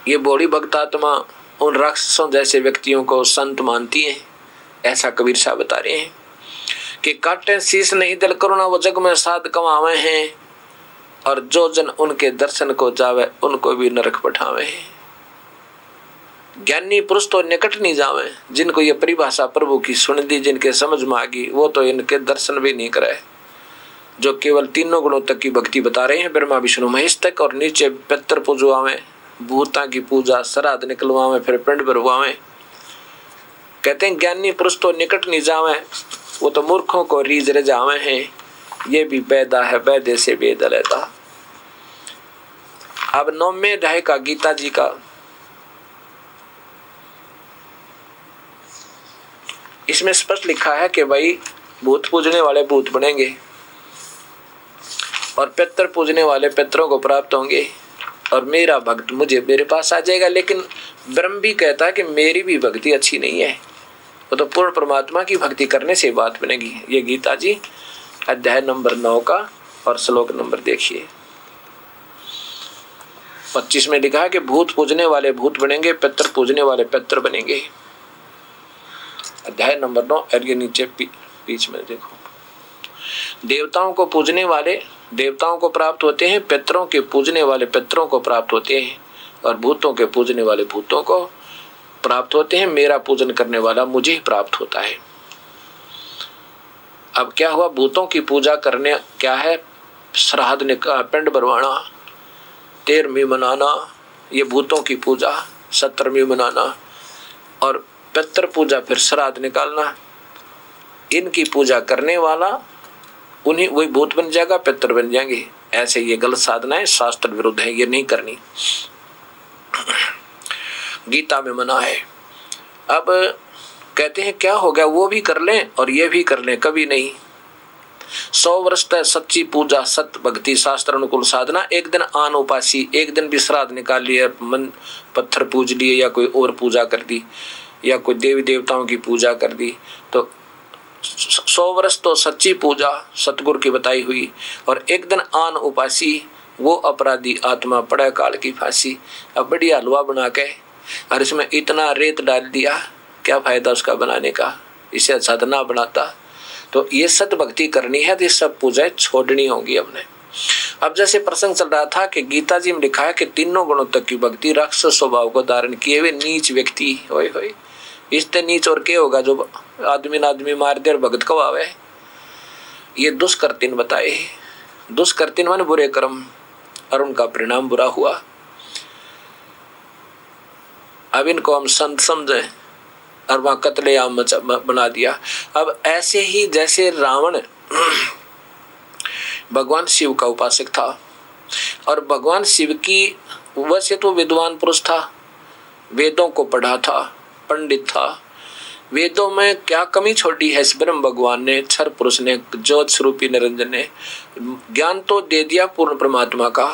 ये बूढ़ी भक्त आत्मा उन राक्षसों जैसे व्यक्तियों को संत मानती है। ऐसा कबीर साहब बता रहे हैं कि काटे शीश नहीं दिल करुणा वो जग में साध कमावे हैं, और जो जन उनके दर्शन को जावे उनको भी नरक पठावे हैं। ज्ञानी पुरुष तो निकट नहीं जावे, जिनको ये परिभाषा प्रभु की सुन दी, जिनके समझ में आ गई, वो तो इनके दर्शन भी नहीं करे। जो केवल तीनों गुणों तक की भक्ति बता रहे हैं, ब्रह्मा विष्णु महेश तक, और नीचे पितर पूजवावे, भूता की पूजा, श्राद्ध निकलवावे, फिर पिंड भरवावे। कहते हैं ज्ञानी पुरुष तो निकट नहीं जावे, वो तो मूर्खों को रीझ रजावे हैं। ये भी पैदा है वैद्य से वेद लेता। अब 9वें अध्याय का गीता जी का इसमें स्पष्ट लिखा है कि भाई भूत पूजने वाले भूत बनेंगे और पितर पूजने वाले पितरों को प्राप्त होंगे, और मेरा भक्त मेरे पास आ जाएगा। लेकिन ब्रह्म भी कहता है कि मेरी भी भक्ति अच्छी नहीं है, वो तो पूर्ण परमात्मा की भक्ति करने से बात बनेगी। ये गीता जी अध्याय नंबर 9 का और श्लोक नंबर देखिए 25 में लिखा है कि भूत पूजने वाले भूत बनेंगे, पितर पूजने वाले पितर बनेंगे। अध्याय नंबर 9 और ये नीचे बीच में देखो, देवताओं को पूजने वाले देवताओं को प्राप्त होते हैं, पितरों के पूजने वाले पितरों को प्राप्त होते हैं, और भूतों के पूजने वाले भूतों को प्राप्त होते हैं। मेरा पूजन करने वाला मुझे ही प्राप्त होता है। अब क्या हुआ, भूतों की पूजा करने क्या है, श्राद्ध निकाल, पिंड भरवाना, 13वीं मनाना, ये भूतों की पूजा, 17वीं मनाना, और पितर पूजा फिर श्राद्ध निकालना। इनकी पूजा करने वाला उन्हीं वही भूत बन जाएगा, पितर बन जाएंगे। ऐसे ये गलत साधना है, शास्त्र विरुद्ध है, ये नहीं करनी। गीता में मना है। अब कहते हैं क्या हो गया, वो भी कर लें और ये भी कर लें, कभी नहीं। 100 वर्ष तक सच्ची पूजा, सत्य भक्ति, शास्त्र अनुकूल साधना, एक दिन आन उपासी, एक दिन भी श्राद्ध निकाल लिया, मन पत्थर पूज लिए, या कोई और पूजा कर दी, या कोई देवी देवताओं की पूजा कर दी, तो 100 वर्ष तो सच्ची पूजा सतगुरु की बताई हुई, और एक दिन आन उपासी, वो अपराधी आत्मा पड़ा काल की फांसी। अब बढ़िया हलवा बना के और इसमें इतना रेत डाल दिया, क्या फायदा उसका बनाने का, इसे अच्छा ना बनाता। तो ये सत भक्ति करनी है तो ये सब पूजाएं छोड़नी होगी हमने। अब जैसे प्रसंग चल रहा था कि गीता जी में लिखा है कि तीनों गुणों तक की भक्ति, राक्षस स्वभाव को धारण किए हुए नीच व्यक्ति होए, इससे नीच और क्या होगा, जो आदमी मार दे और भगत को आवे। ये दुष्कर्तिन बताए, दुष्कर्तिन माने बुरे कर्म, और उनका परिणाम बुरा हुआ। अब इनको हम संत समझे और वहां कत्लेआम बना दिया। अब ऐसे ही जैसे रावण भगवान शिव का उपासक था, और भगवान शिव की वैसे तो विद्वान पुरुष था, वेदों को पढ़ा था, पंडित था। वेदों में क्या कमी छोड़ी है इस ब्रह्म भगवान ने, क्षर पुरुष ने, ज्योत स्वरूपी निरंजन ने ज्ञान तो दे दिया पूर्ण परमात्मा का,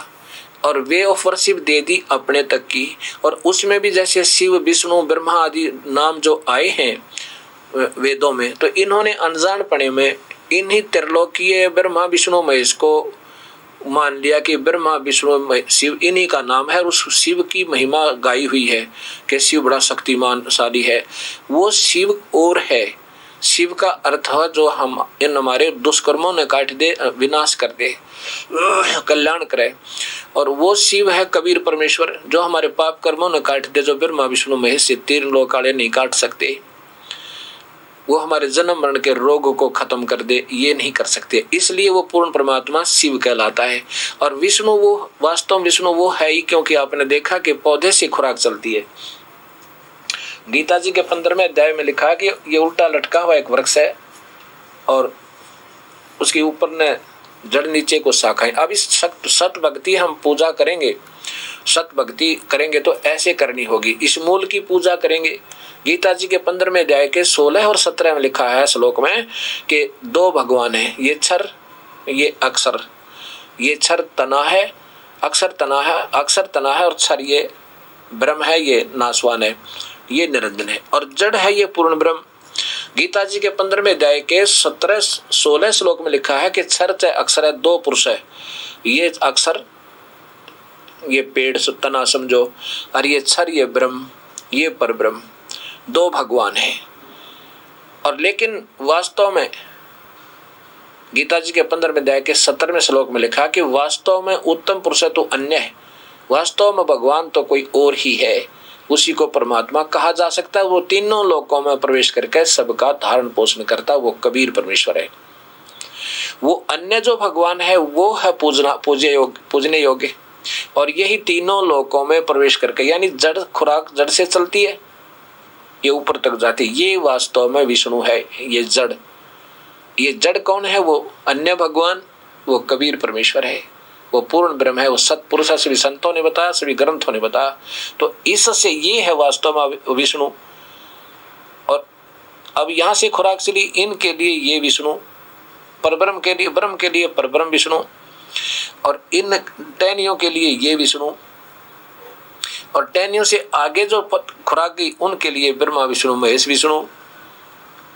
और वे ऑफ वर्शिप दे दी अपने तक की। और उसमें भी जैसे शिव विष्णु ब्रह्मा आदि नाम जो आए हैं वेदों में, तो इन्होंने अनजान पने में इन्हीं त्रिलोकीय ब्रह्मा विष्णु महेश को मान लिया कि ब्रह्मा विष्णु शिव इन्हीं का नाम है, और उस शिव की महिमा गाई हुई है कि शिव बड़ा शक्तिमानशाली है। वो शिव और है, शिव का अर्थ है जो हम इन हमारे दुष्कर्मों ने काट दे, विनाश कर दे, कल्याण करे। और वो शिव है कबीर परमेश्वर, जो हमारे पाप कर्मों ने काट दे, जो ब्रह्मा विष्णु महेश से 3 लोक वाले नहीं काट सकते। वो हमारे जन्म मरण के रोगों को खत्म कर दे, ये नहीं कर सकते, इसलिए वो पूर्ण परमात्मा शिव कहलाता है। और विष्णु वो वास्तव विष्णु वो है ही, क्योंकि आपने देखा कि पौधे से खुराक चलती है। गीता जी के 15वें अध्याय में लिखा है कि ये उल्टा लटका हुआ एक वृक्ष है, और उसके ऊपर ने जड़ नीचे को शाखाएं। अब इस सत भक्ति हम पूजा करेंगे, सत भक्ति करेंगे तो ऐसे करनी होगी, इस मूल की पूजा करेंगे। गीता जी के 15वें अध्याय के 16 और 17 में लिखा है श्लोक में कि 2 भगवान है, ये क्षर ये अक्षर। ये क्षर तना है, अक्षर तना है, अक्षर तना है, और क्षर ये ब्रह्म है, ये नाशवान है, ये निरंजन है, और जड़ है ये पूर्ण ब्रह्म। गीता जी के 15वें अध्याय के 17-16 श्लोक में लिखा है कि क्षर चाहे अक्षर है, 2 पुरुष है, ये अक्षर ये पेड़ तना समझो, और ये क्षर, ये ब्रह्म, ये पर ब्रह्म, दो भगवान है। और लेकिन वास्तव में गीता जी के 15वें अध्याय के 17वें श्लोक में लिखा कि वास्तव में उत्तम पुरुष तो अन्य है, वास्तव में भगवान तो कोई और ही है, उसी को परमात्मा कहा जा सकता है। वो तीनों लोकों में प्रवेश करके सबका धारण पोषण करता, वो कबीर परमेश्वर है। वो अन्य जो भगवान है वो है पूजने योग्य, और यही तीनों लोकों में प्रवेश करके, यानी जड़ खुराक जड़ से चलती है, ये ऊपर तक जाती, ये वास्तव में विष्णु है। ये जड़ कौन है? वो अन्य भगवान, वो कबीर परमेश्वर है, वो पूर्ण ब्रह्म है, वो सतपुरुष है। सभी संतों ने बताया, सभी ग्रंथों ने बताया। तो इससे ये है वास्तव में विष्णु। और अब यहाँ से खुराक चली, इनके लिए ये विष्णु, परब्रह्म के लिए, ब्रह्म के लिए परब्रह्म विष्णु, और इन टहनियों के लिए ये विष्णु, और टहनियों से आगे जो खुराक गई उनके लिए ब्रह्मा विष्णु महेश विष्णु।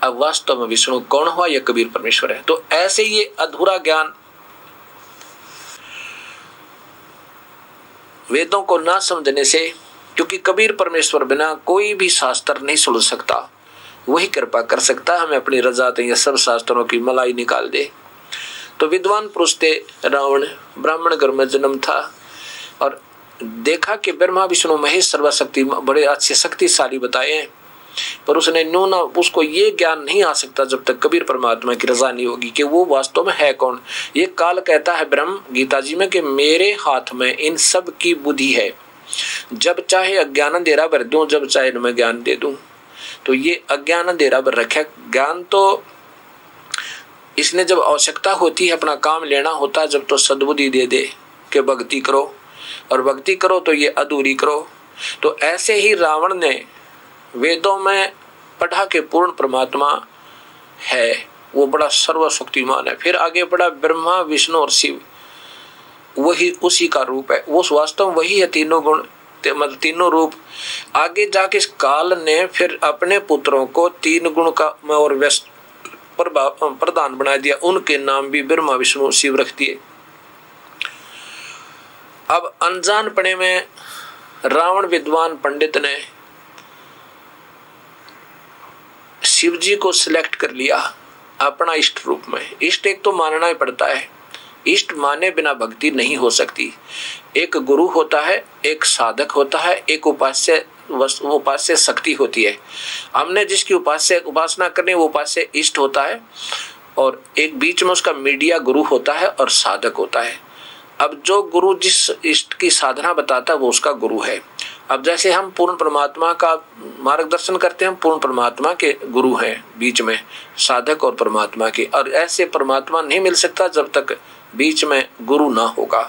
अब वास्तव में विष्णु कौन हुआ? यह कबीर परमेश्वर है। तो ऐसे ये अधूरा ज्ञान वेदों को ना समझने से, क्योंकि कबीर परमेश्वर बिना कोई भी शास्त्र नहीं सुन सकता, वही कृपा कर सकता है हमें अपनी रजा दे, सब शास्त्रों की मलाई निकाल दे। तो विद्वान पुरुष थे रावण, ब्राह्मण घर में जन्म था, और देखा कि ब्रह्मा विष्णु महेश सर्वशक्ति बड़े अच्छे शक्तिशाली बताए हैं, पर उसने उसको ये ज्ञान नहीं आ सकता जब तक कबीर परमात्मा की रजा नहीं होगी कि वो वास्तव में है कौन। ये काल कहता है ब्रह्म गीता जी में कि मेरे हाथ में इन सब की बुद्धि है, जब चाहे अज्ञान अंधेरा भर दूं, जब चाहे मैं ज्ञान दे दूं। तो ये अज्ञान अंधेरा भर रखा ज्ञान, तो इसने जब आवश्यकता होती है, अपना काम लेना होता है, जब तो सद्बुद्धि दे दे कि भक्ति करो, और भक्ति करो तो ये अधूरी करो। तो ऐसे ही रावण ने वेदों में पढ़ा के पूर्ण परमात्मा है, वो बड़ा सर्वशक्तिमान है। फिर आगे बढ़ा ब्रह्मा विष्णु और शिव, वही उसी का रूप है, वो वास्तव वही है, तीनों गुण मतलब तीनों रूप। आगे जाके इस काल ने फिर अपने पुत्रों को तीन गुण का और व्यस्त प्रधान बना दिया, उनके नाम भी ब्रह्मा विष्णु शिव रख दिए। अब अनजान पड़े में रावण विद्वान पंडित ने शिव जी को सिलेक्ट कर लिया अपना इष्ट रूप में। इष्ट एक तो मानना ही पड़ता है, इष्ट माने बिना भक्ति नहीं हो सकती। एक गुरु होता है, एक साधक होता है, एक उपास्य शक्ति होती है। हमने जिसकी उपासना करनी वो उपास्य इष्ट होता है, और एक बीच में उसका मीडिया गुरु होता है और साधक होता है। अब जो गुरु जिस इष्ट की साधना बताता है वो उसका गुरु है। अब जैसे हम पूर्ण परमात्मा का मार्गदर्शन करते हैं, हम पूर्ण परमात्मा के गुरु हैं, बीच में साधक और परमात्मा के, और ऐसे परमात्मा नहीं मिल सकता जब तक बीच में गुरु ना होगा।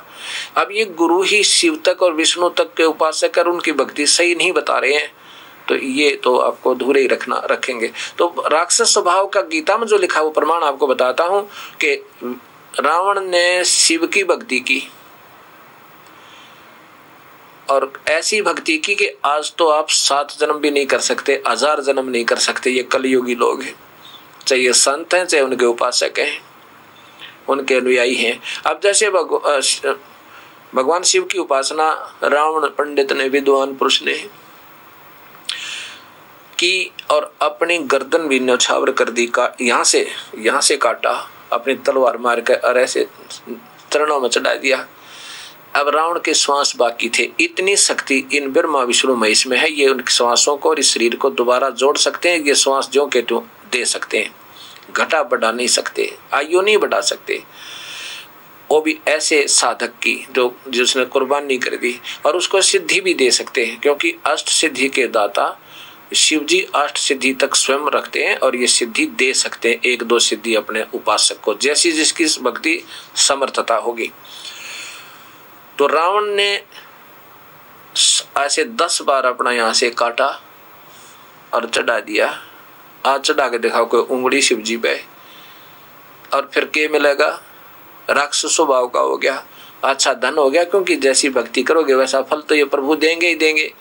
अब ये गुरु ही शिव तक और विष्णु तक के उपासक और उनकी भक्ति सही नहीं बता रहे हैं, तो ये तो आपको अधूरे ही रखेंगे। तो राक्षस स्वभाव का गीता में जो लिखा वो प्रमाण आपको बताता हूं कि रावण ने शिव की भक्ति की, और ऐसी भक्ति की कि आज तो आप 7 जन्म भी नहीं कर सकते, 1000 जन्म नहीं कर सकते। ये कलयुगी लोग हैं, चाहे ये संत हैं चाहे उनके उपासक हैं, उनके अनुयायी हैं। अब जैसे भगवान शिव की उपासना रावण पंडित ने, विद्वान पुरुष ने की, और अपनी गर्दन भी न्यौछावर कर दी, यहाँ से काटा, अपनी तलवार मार कर और ऐसे चरणों में चढ़ा दिया। अब रावण के श्वास बाकी थे। इतनी शक्ति इन ब्रह्मा विष्णु महेश में है, ये उन श्वासों को और इस शरीर को दोबारा जोड़ सकते हैं। ये श्वास जो के तो दे सकते हैं, घटा बढ़ा नहीं सकते, आयु नहीं बढ़ा सकते। वो भी ऐसे साधक की जिसने कुर्बानी कर दी, और उसको सिद्धि भी दे सकते हैं, क्योंकि अष्ट सिद्धि के दाता शिव जी 8 सिद्धि तक स्वयं रखते हैं, और ये सिद्धि दे सकते हैं 1-2 सिद्धि अपने उपासक को, जैसी जिसकी भक्ति समर्थता होगी। तो रावण ने ऐसे 10 बार अपना यहाँ से काटा और चढ़ा दिया। आज चढ़ा के दिखाओ कोई उंगली शिव जी पे, और फिर क्या मिलेगा? राक्षस स्वभाव का हो गया, अच्छा धन हो गया, क्योंकि जैसी भक्ति करोगे वैसा फल तो ये प्रभु देंगे ही देंगे।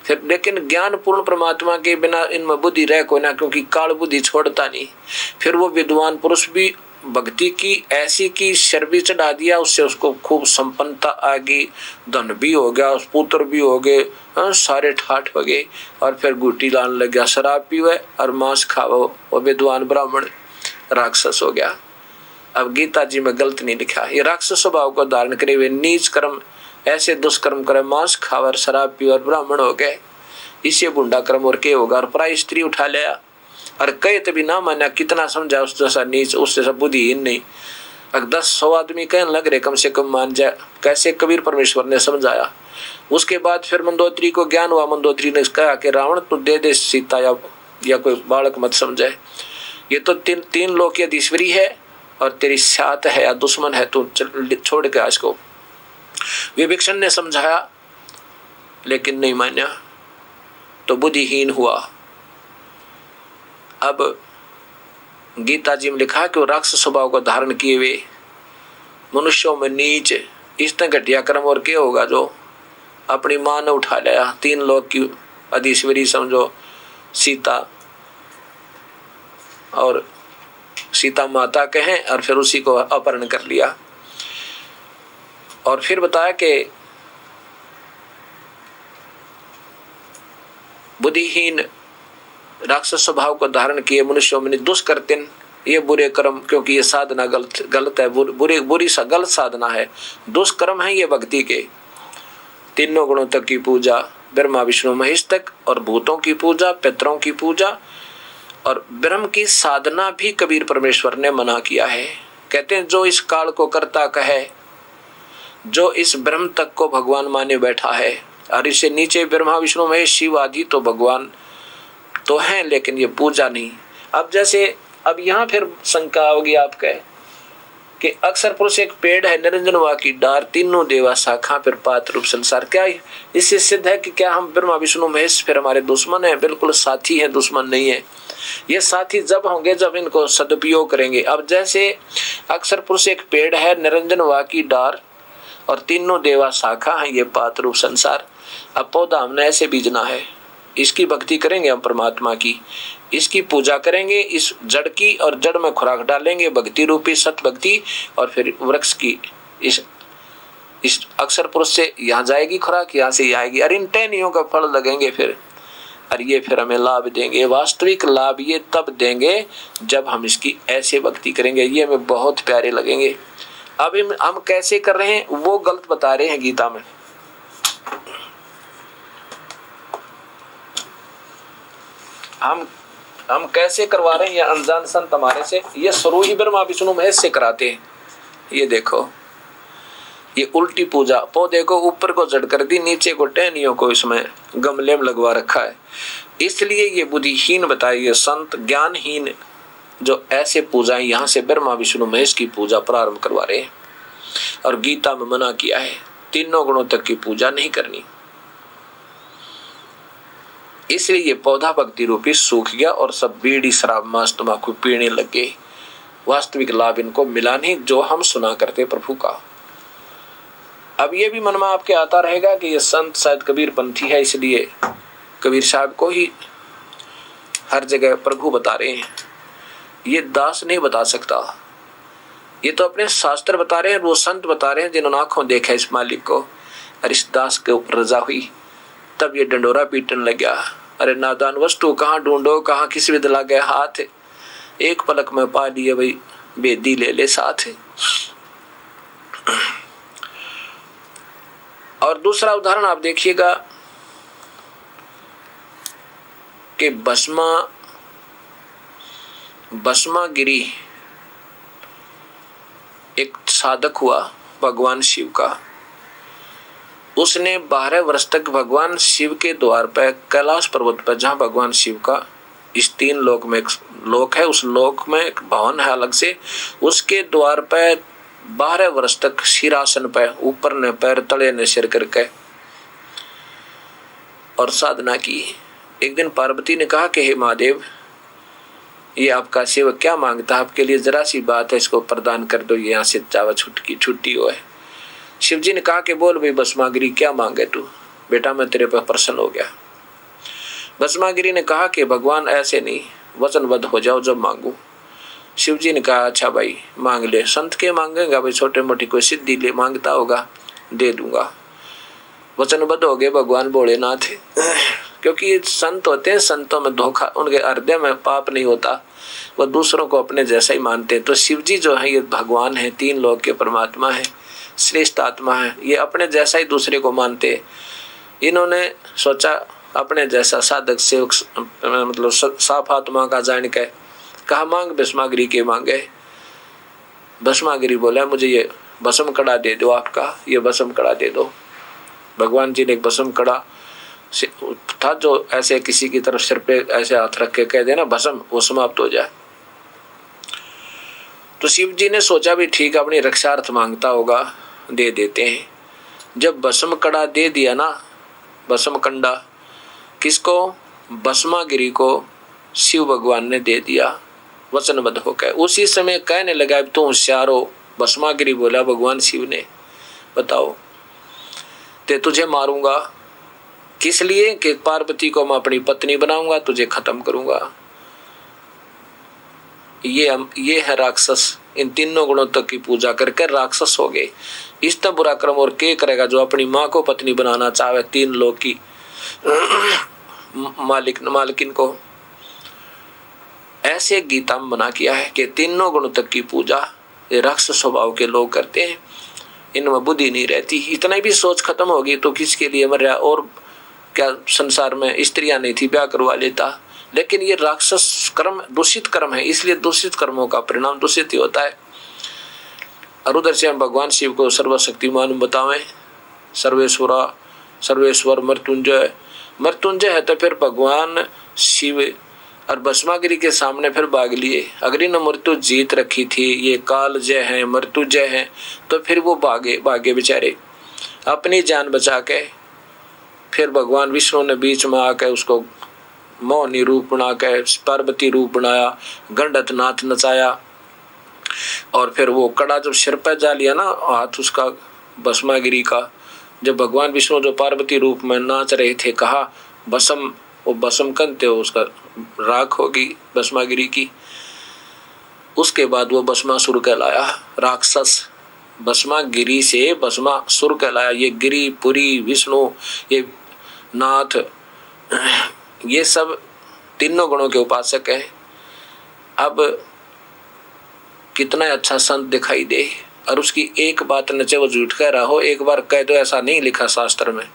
फिर लेकिन ज्ञान पूर्ण परमात्मा के बिना इनमें बुद्धि रह कोई ना, क्योंकि काल बुद्धि छोड़ता नहीं। फिर वो विद्वान पुरुष भी भक्ति की ऐसी की शर्बी चढ़ा दिया, उससे उसको खूब संपन्नता आ गई, धन भी हो गया, पुत्र भी हो गए, सारे ठाठ हो गए। और फिर गुटी लाने लग गया, शराब पीवे और मांस खाओ, वो विद्वान ब्राह्मण राक्षस हो गया। अब गीता जी में गलत नहीं लिखा, ये राक्षस स्वभाव को धारण करे हुए नीच कर्म, ऐसे दुष्कर्म करे, मांस खाओ और शराब पी और ब्राह्मण हो गए, इसे बुंडा कर्म और के होगा। और पराई स्त्री उठा लिया और कहे तभी ना माना, कितना समझा उस जैसा नीच, उससे सब बुद्धिहीन नहीं। अगर 10-100 आदमी कहने लग रहे कम से कम मान जाए, कैसे कबीर परमेश्वर ने समझाया। उसके बाद फिर मंदोदरी को ज्ञान हुआ, मंदोदरी ने कहा कि रावण तू दे दे सीता, या कोई बालक मत समझे, ये तो तीन लोक की अधीश्वरी है और तेरी साथ है या दुश्मन है, तू छोड़ के आज को। विभीषण ने समझाया लेकिन नहीं माना, तो बुद्धिहीन हुआ। अब गीता जी में लिखा कि वो राक्षस स्वभाव को धारण किए हुए मनुष्यों में नीच, इस तरह घटिया कर्म और क्या होगा, जो अपनी मां ने उठा लिया, 3 लोक की अधीश्वरी समझो सीता, और सीता माता कहें, और फिर उसी को अपहरण कर लिया। और फिर बताया कि बुद्धिहीन राक्षस स्वभाव को धारण किए मनुष्यों में दुष्कृत्य, ये बुरे कर्म, क्योंकि ये साधना गलत है, बुरी गलत साधना है, दुष्कर्म है ये भक्ति के। तीनों गुणों तक की पूजा, ब्रह्मा विष्णु महेश तक, और भूतों की पूजा, पितरों की पूजा, और ब्रह्म की साधना भी कबीर परमेश्वर ने मना किया है। कहते हैं जो इस काल को करता कहे, जो इस ब्रह्म तक को भगवान माने बैठा है, और इससे नीचे ब्रह्मा विष्णु महेश शिव आदि तो भगवान तो हैं, लेकिन ये पूजा नहीं। अब जैसे अब यहाँ फिर शंका होगी आपके कि अक्सर पुरुष एक पेड़ है, निरंजन वा की डार, तीनों देवा शाखा, फिर पात रूप संसार। क्या इससे सिद्ध है कि क्या हम ब्रह्मा विष्णु महेश फिर हमारे दुश्मन है? बिल्कुल साथी है, दुश्मन नहीं है। ये साथी जब होंगे जब इनको सदुपयोग करेंगे। अब जैसे अक्सर पुरुष एक पेड़ है, निरंजन वा की डार, और तीनों देवा शाखा है, ये पात रूप संसार। अब पौधा हमने ऐसे बीजना है, इसकी भक्ति करेंगे हम परमात्मा की, इसकी पूजा करेंगे, इस जड़ की, और जड़ में खुराक डालेंगे भक्ति रूपी सत भक्ति, और फिर वृक्ष की इस अक्षर पुरुष से यहाँ जाएगी खुराक, यहाँ से आएगी, और इन टहनियों का फल लगेंगे फिर, और ये फिर हमें लाभ देंगे। वास्तविक लाभ ये तब देंगे जब हम इसकी ऐसे भक्ति करेंगे, ये हमें बहुत प्यारे लगेंगे। अब हम कैसे कर रहे हैं वो गलत बता रहे हैं गीता में। हम कैसे करवा रहे हैं, ये अनजान संत हमारे से, ये शुरू ही ब्रह्मा विष्णु महेश से कराते हैं। ये देखो, ये उल्टी पूजा, पौधे को ऊपर को जड़ कर दी, नीचे को टहनियों को इसमें गमले में लगवा रखा है। इसलिए ये बुद्धिहीन बताए, ये संत ज्ञानहीन जो ऐसे पूजा यहाँ से ब्रह्मा विष्णु महेश की पूजा प्रारंभ करवा रहे हैं। और गीता में मना किया है, तीनों गुणों तक की पूजा नहीं करनी। इसलिए ये पौधा भक्ति रूपी सूख गया और सब बीड़ी शराब मांस तंबाकू पीने लगे। वास्तविक लाभ इनको मिला नहीं जो हम सुना करते प्रभु का। अब ये भी मन में आपके आता रहेगा कि ये संत शायद कबीर पंथी है, इसलिए कबीर साहब को ही हर जगह प्रभु बता रहे हैं। ये दास नहीं बता सकता, ये तो अपने शास्त्र बता रहे हैं, वो संत बता रहे हैं जिन्होंने आंखों देखा इस मालिक को। और इस दास के ऊपर रजा हुई, तब ये डंडोरा पीटने लग गया, अरे नादान वस्तु कहाँ ढूंढो, कहाँ किस विध लगे हाथ, एक पलक में पा लिए भाई बेदी ले ले साथ। और दूसरा उदाहरण आप देखिएगा कि भस्मा गिरी एक साधक हुआ भगवान शिव का। उसने 12 वर्ष तक भगवान शिव के द्वार पर कैलाश पर्वत पर, जहाँ भगवान शिव का इस 3 लोक में एक लोक है, उस लोक में एक भवन है अलग से, उसके द्वार पर 12 वर्ष तक सिरासन पे, ऊपर ने पैर तले ने सिर करके और साधना की। एक दिन पार्वती ने कहा कि हे महादेव, ये आपका सेवक क्या मांगता है, आपके लिए जरा सी बात है, इसको प्रदान कर दो, यहाँ से चावा छुट्टी हो है। शिव जी ने कहा कि बोल भाई भस्मागिरी क्या मांगे तू, बेटा मैं तेरे पर प्रसन्न हो गया। भस्मागिरी ने कहा कि भगवान ऐसे नहीं, वचनबद्ध हो जाओ जब मांगू। शिव जी ने कहा अच्छा भाई मांग ले। संत के मांगेगा भाई, छोटे मोटी कोई सिद्धि ले मांगता होगा, दे दूंगा। वचनबद्ध हो गए भगवान भोलेनाथ। क्योंकि संत होते हैं, संतों में धोखा, उनके हृदय में पाप नहीं होता, वो दूसरों को अपने जैसा ही मानते हैं। तो शिव जी जो है ये भगवान है, तीन लोक के परमात्मा है, श्रेष्ठ आत्मा है, ये अपने जैसा ही दूसरे को मानते हैं। इन्होंने सोचा अपने जैसा साधक सेवक मतलब साफ आत्मा का जान के कहा मांग भस्मागिरी के मांगे। भस्मागिरी बोला मुझे ये भस्म कड़ा दे दो, आपका ये भस्म कड़ा दे दो। भगवान जी ने एक भस्म कड़ा था जो ऐसे किसी की तरफ सिर पे ऐसे हाथ रख के कह देना भस्म, वो समाप्त हो जाए। तो शिव जी ने सोचा भी ठीक अपनी रक्षार्थ मांगता होगा, दे देते हैं। जब भस्म कड़ा दे दिया ना, भस्म कंडा किसको? भस्मागिरी को शिव भगवान ने दे दिया वचनबद्ध होकर। उसी समय कहने लगा तू होशियार हो। भस्मागिरी बोला भगवान शिव ने, बताओ ते तुझे मारूंगा किस लिए? कि पार्वती को मैं अपनी पत्नी बनाऊंगा, तुझे खत्म करूंगा। ये है राक्षस। इन तीनों गुणों तक की पूजा करके राक्षस हो गए। इस तरह बुरा कर्म और के करेगा जो अपनी माँ को पत्नी बनाना चाहे, तीन लोग की मालकिन को। ऐसे गीता में मना किया है कि तीनों गुणों तक की पूजा ये राक्षस स्वभाव के लोग करते हैं, इनमें बुद्धि नहीं रहती। इतना भी सोच खत्म होगी तो किसके लिए मर रहा? और क्या संसार में स्त्रियां नहीं थी, ब्याह करवा लेता। लेकिन ये राक्षस कर्म दूषित कर्म है, इसलिए दूषित कर्मों का परिणाम दूषित ही होता है। और उधर से हम भगवान शिव को सर्वशक्तिमान बतावें, सर्वेश्वरा सर्वेश्वर मृत्युंजय। मृत्युंजय है तो फिर भगवान शिव और भस्मागिरी के सामने फिर भाग लिए। अगर इन मृत्यु जीत रखी थी, ये काल जय है, मृत्यु जय है, तो फिर वो भागे बेचारे अपनी जान बचा के। फिर भगवान विष्णु ने बीच में आकर उसको मोहनी रूप बना के पार्वती रूप बनाया, गंडत नाथ नचाया। और फिर वो कड़ा जब सिर पर जा लिया ना हाथ उसका भस्मागिरी का, जब भगवान विष्णु जो पार्वती रूप में नाच रहे थे, कहा भस्म, वो भस्म कंते हो उसका राख होगी भस्मागिरी की। उसके बाद वो भस्मासुर कहलाया राक्षस। भस्मागिरी से भस्मासुर कहलाया। ये गिरी पुरी विष्णु ये नाथ ये सब तीनों गुणों के उपासक हैं। अब कितना अच्छा संत दिखाई दे और उसकी एक बात न चाहे वो झूठ कह रहा हो, एक बार कह दो ऐसा नहीं लिखा शास्त्र में,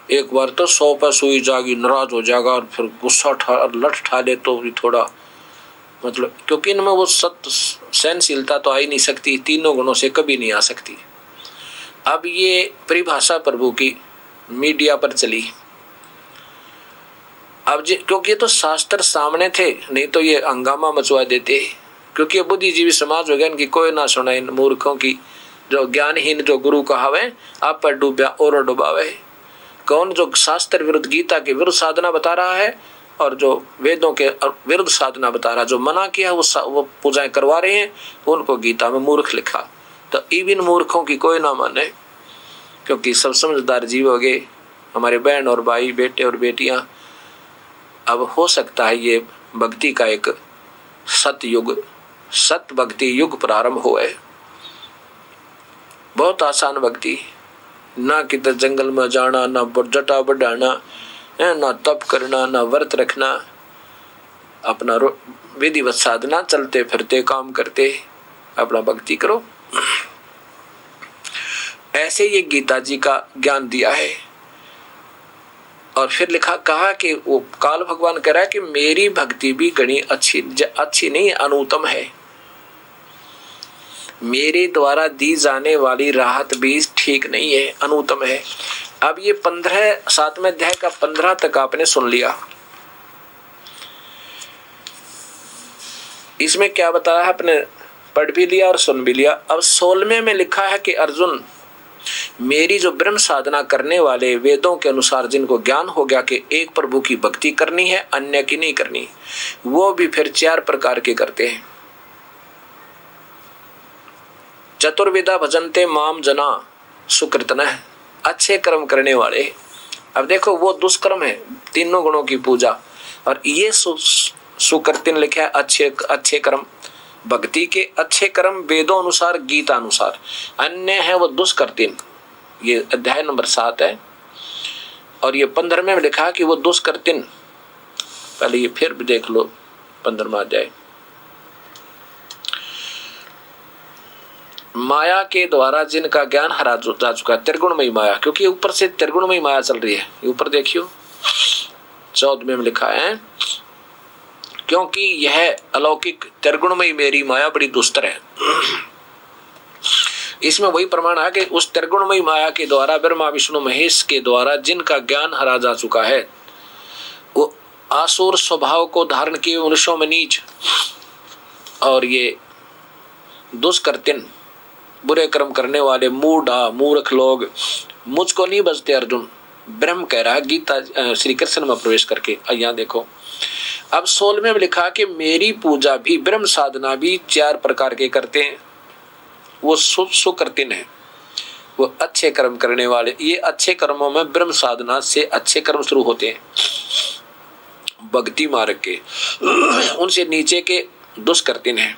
एक बार तो 100 पर सुई जागी नाराज हो जाएगा और फिर गुस्सा लठ ठा दे तो भी थोड़ा मतलब, क्योंकि इनमें वो सत्य सहनशीलता तो आ ही नहीं सकती, तीनों गुणों से कभी नहीं आ सकती। अब ये परिभाषा प्रभु की मीडिया पर चली। अब क्योंकि ये तो शास्त्र सामने थे, नहीं तो ये हंगामा मचवा देते। क्योंकि ये बुद्धिजीवी समाज हो गया, इनकी कोई ना सुना, इन मूर्खों की। जो ज्ञानहीन जो गुरु कहावे आप पर डूबया और डुबावे। कौन? जो शास्त्र विरुद्ध गीता के विरुद्ध साधना बता रहा है और जो वेदों के विरुद्ध साधना बता रहा, जो मना किया वो पूजाएं करवा रहे हैं, उनको गीता में मूर्ख लिखा। तो इवन मूर्खों की कोई ना माने, क्योंकि सब समझदार जीव हो गए हमारे बहन और भाई, बेटे और बेटियां। अब हो सकता है ये भक्ति का एक सत भक्ति युग प्रारंभ हुआ है। बहुत आसान भक्ति, ना किधर जंगल में जाना, ना जटा बढ़ाना, ना तप करना, ना व्रत रखना, अपना विधिवत साधना, चलते फिरते काम करते अपना भक्ति करो। ऐसे ये गीता जी का ज्ञान दिया है। और फिर कहा कि वो काल भगवान कह रहा है कि मेरी भक्ति भी घनी अच्छी नहीं, अनुत्तम है। मेरे द्वारा दी जाने वाली राहत भी ठीक नहीं है, अनुत्तम है। अब ये 7वें अध्याय का 15 तक आपने सुन लिया। इसमें क्या बताया है आपने पढ़ भी लिया और सुन भी लिया। अब 16वें में लिखा है कि अर्जुन, मेरी जो ब्रह्म साधना करने वाले वेदों के अनुसार जिनको ज्ञान हो गया कि एक प्रभु की भक्ति करनी है, अन्य की नहीं करनी, वो भी फिर 4 प्रकार के करते हैं। चतुर्विधा भजन्ते माम जना सुकृतनः, अच्छे कर्म करने वाले। अब देखो वो दुष्कर्म है, तीनों गुणों की पूजा, और ये सुकृतिन लिखा है अच्छे कर्म। भक्ति के अच्छे कर्म वेदों अनुसार गीता अनुसार, अन्य है वो दुष्कृतिन। ये अध्याय नंबर 7 है और ये 15वें में लिखा कि वो दुष्कृतिन। पहले ये फिर भी देख लो 15वां अध्याय। माया के द्वारा जिनका ज्ञान हरा जा चुका है, त्रिगुणमयी माया, क्योंकि ऊपर से त्रिगुणमयी माया चल रही है। ऊपर देखियो 14वें में लिखा है, क्योंकि यह अलौकिक त्रिगुणमयी मेरी माया बड़ी दुस्तर है। इसमें वही प्रमाण है कि उस त्रिगुणमयी माया के द्वारा ब्रह्मा विष्णु महेश के द्वारा जिनका ज्ञान हरा जा चुका है, वो आसुर स्वभाव को धारण किए मनुष्यों में नीच और ये दुष्कृतिन बुरे कर्म करने वाले मूढ़ा मूर्ख लोग मुझको नहीं बचते। अर्जुन ब्रह्म कह रहा है गीता श्री कृष्ण में प्रवेश करके। यहाँ देखो अब 16वें में लिखा कि मेरी पूजा भी ब्रह्म साधना भी 4 प्रकार के करते हैं। वो सुकृतिन है, वो अच्छे कर्म करने वाले। ये अच्छे कर्मों में ब्रह्म साधना से अच्छे कर्म शुरू होते हैं, भक्ति मार्ग के। उनसे नीचे के दुष्कृतिन है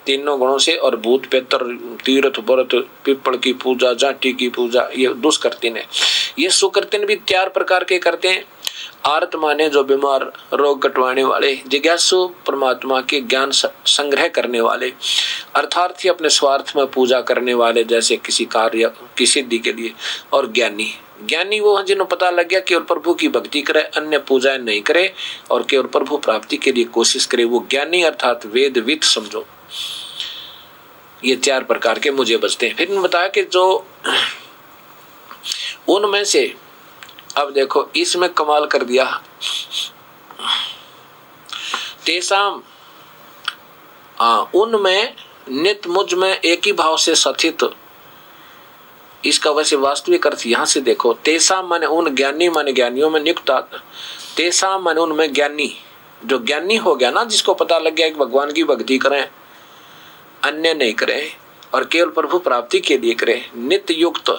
तीनों गुणों से, और भूत पेतर तीर्थ व्रत पिपल की पूजा जाति की पूजा, ये दुष्कृतिन है। ये सुकृतिन भी 4 प्रकार के करते हैं। आर्त माने जो बीमार, रोग कटवाने वाले, जिज्ञासु परमात्मा के ज्ञान संग्रह करने वाले, अर्थार्थी अपने स्वार्थ में पूजा करने वाले जैसे किसी कार्य की सिद्धि के लिए, और ज्ञानी। ज्ञानी वो जिन्हें पता लग गया केवल प्रभु की भक्ति करे, अन्य पूजाएं नहीं करे और केवल प्रभु प्राप्ति के लिए कोशिश करे, वो ज्ञानी अर्थात वेदविद समझो। ये 4 प्रकार के मुझे बचते हैं। फिर बताया कि जो उनमें से, अब देखो इसमें कमाल कर दिया, तेसाम उनमें नित मुझ में एक ही भाव से स्थित। इसका वैसे वास्तविक अर्थ यहां से देखो, तेसाम माने उन, ज्ञानी माने ज्ञानियों में नियुक्त, तेसाम माने उनमें ज्ञानी, जो ज्ञानी हो गया ना, जिसको पता लग गया कि भगवान की भक्ति करें, अन्य नहीं करें और केवल प्रभु प्राप्ति के लिए करें, नित्य युक्त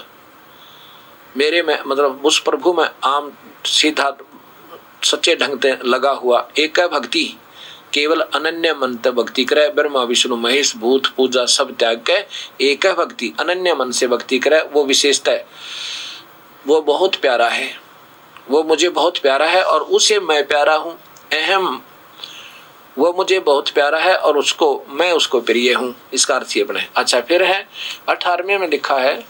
मेरे में, मतलब उस प्रभु में आम सीधा सच्चे ढंग से लगा हुआ एक है भक्ति, केवल अनन्य मन से भक्ति करे, ब्रह्मा विष्णु महेश भूत पूजा सब त्याग के एक है भक्ति, अनन्य मन से भक्ति करे, वो विशेषता है, वो बहुत प्यारा है, वो मुझे बहुत प्यारा है और उसे मैं प्यारा हूँ। अहम, वो मुझे बहुत प्यारा है और उसको मैं उसको प्रिय हूँ। इसका अर्थ ये बने। अच्छा फिर है 18वें में लिखा है,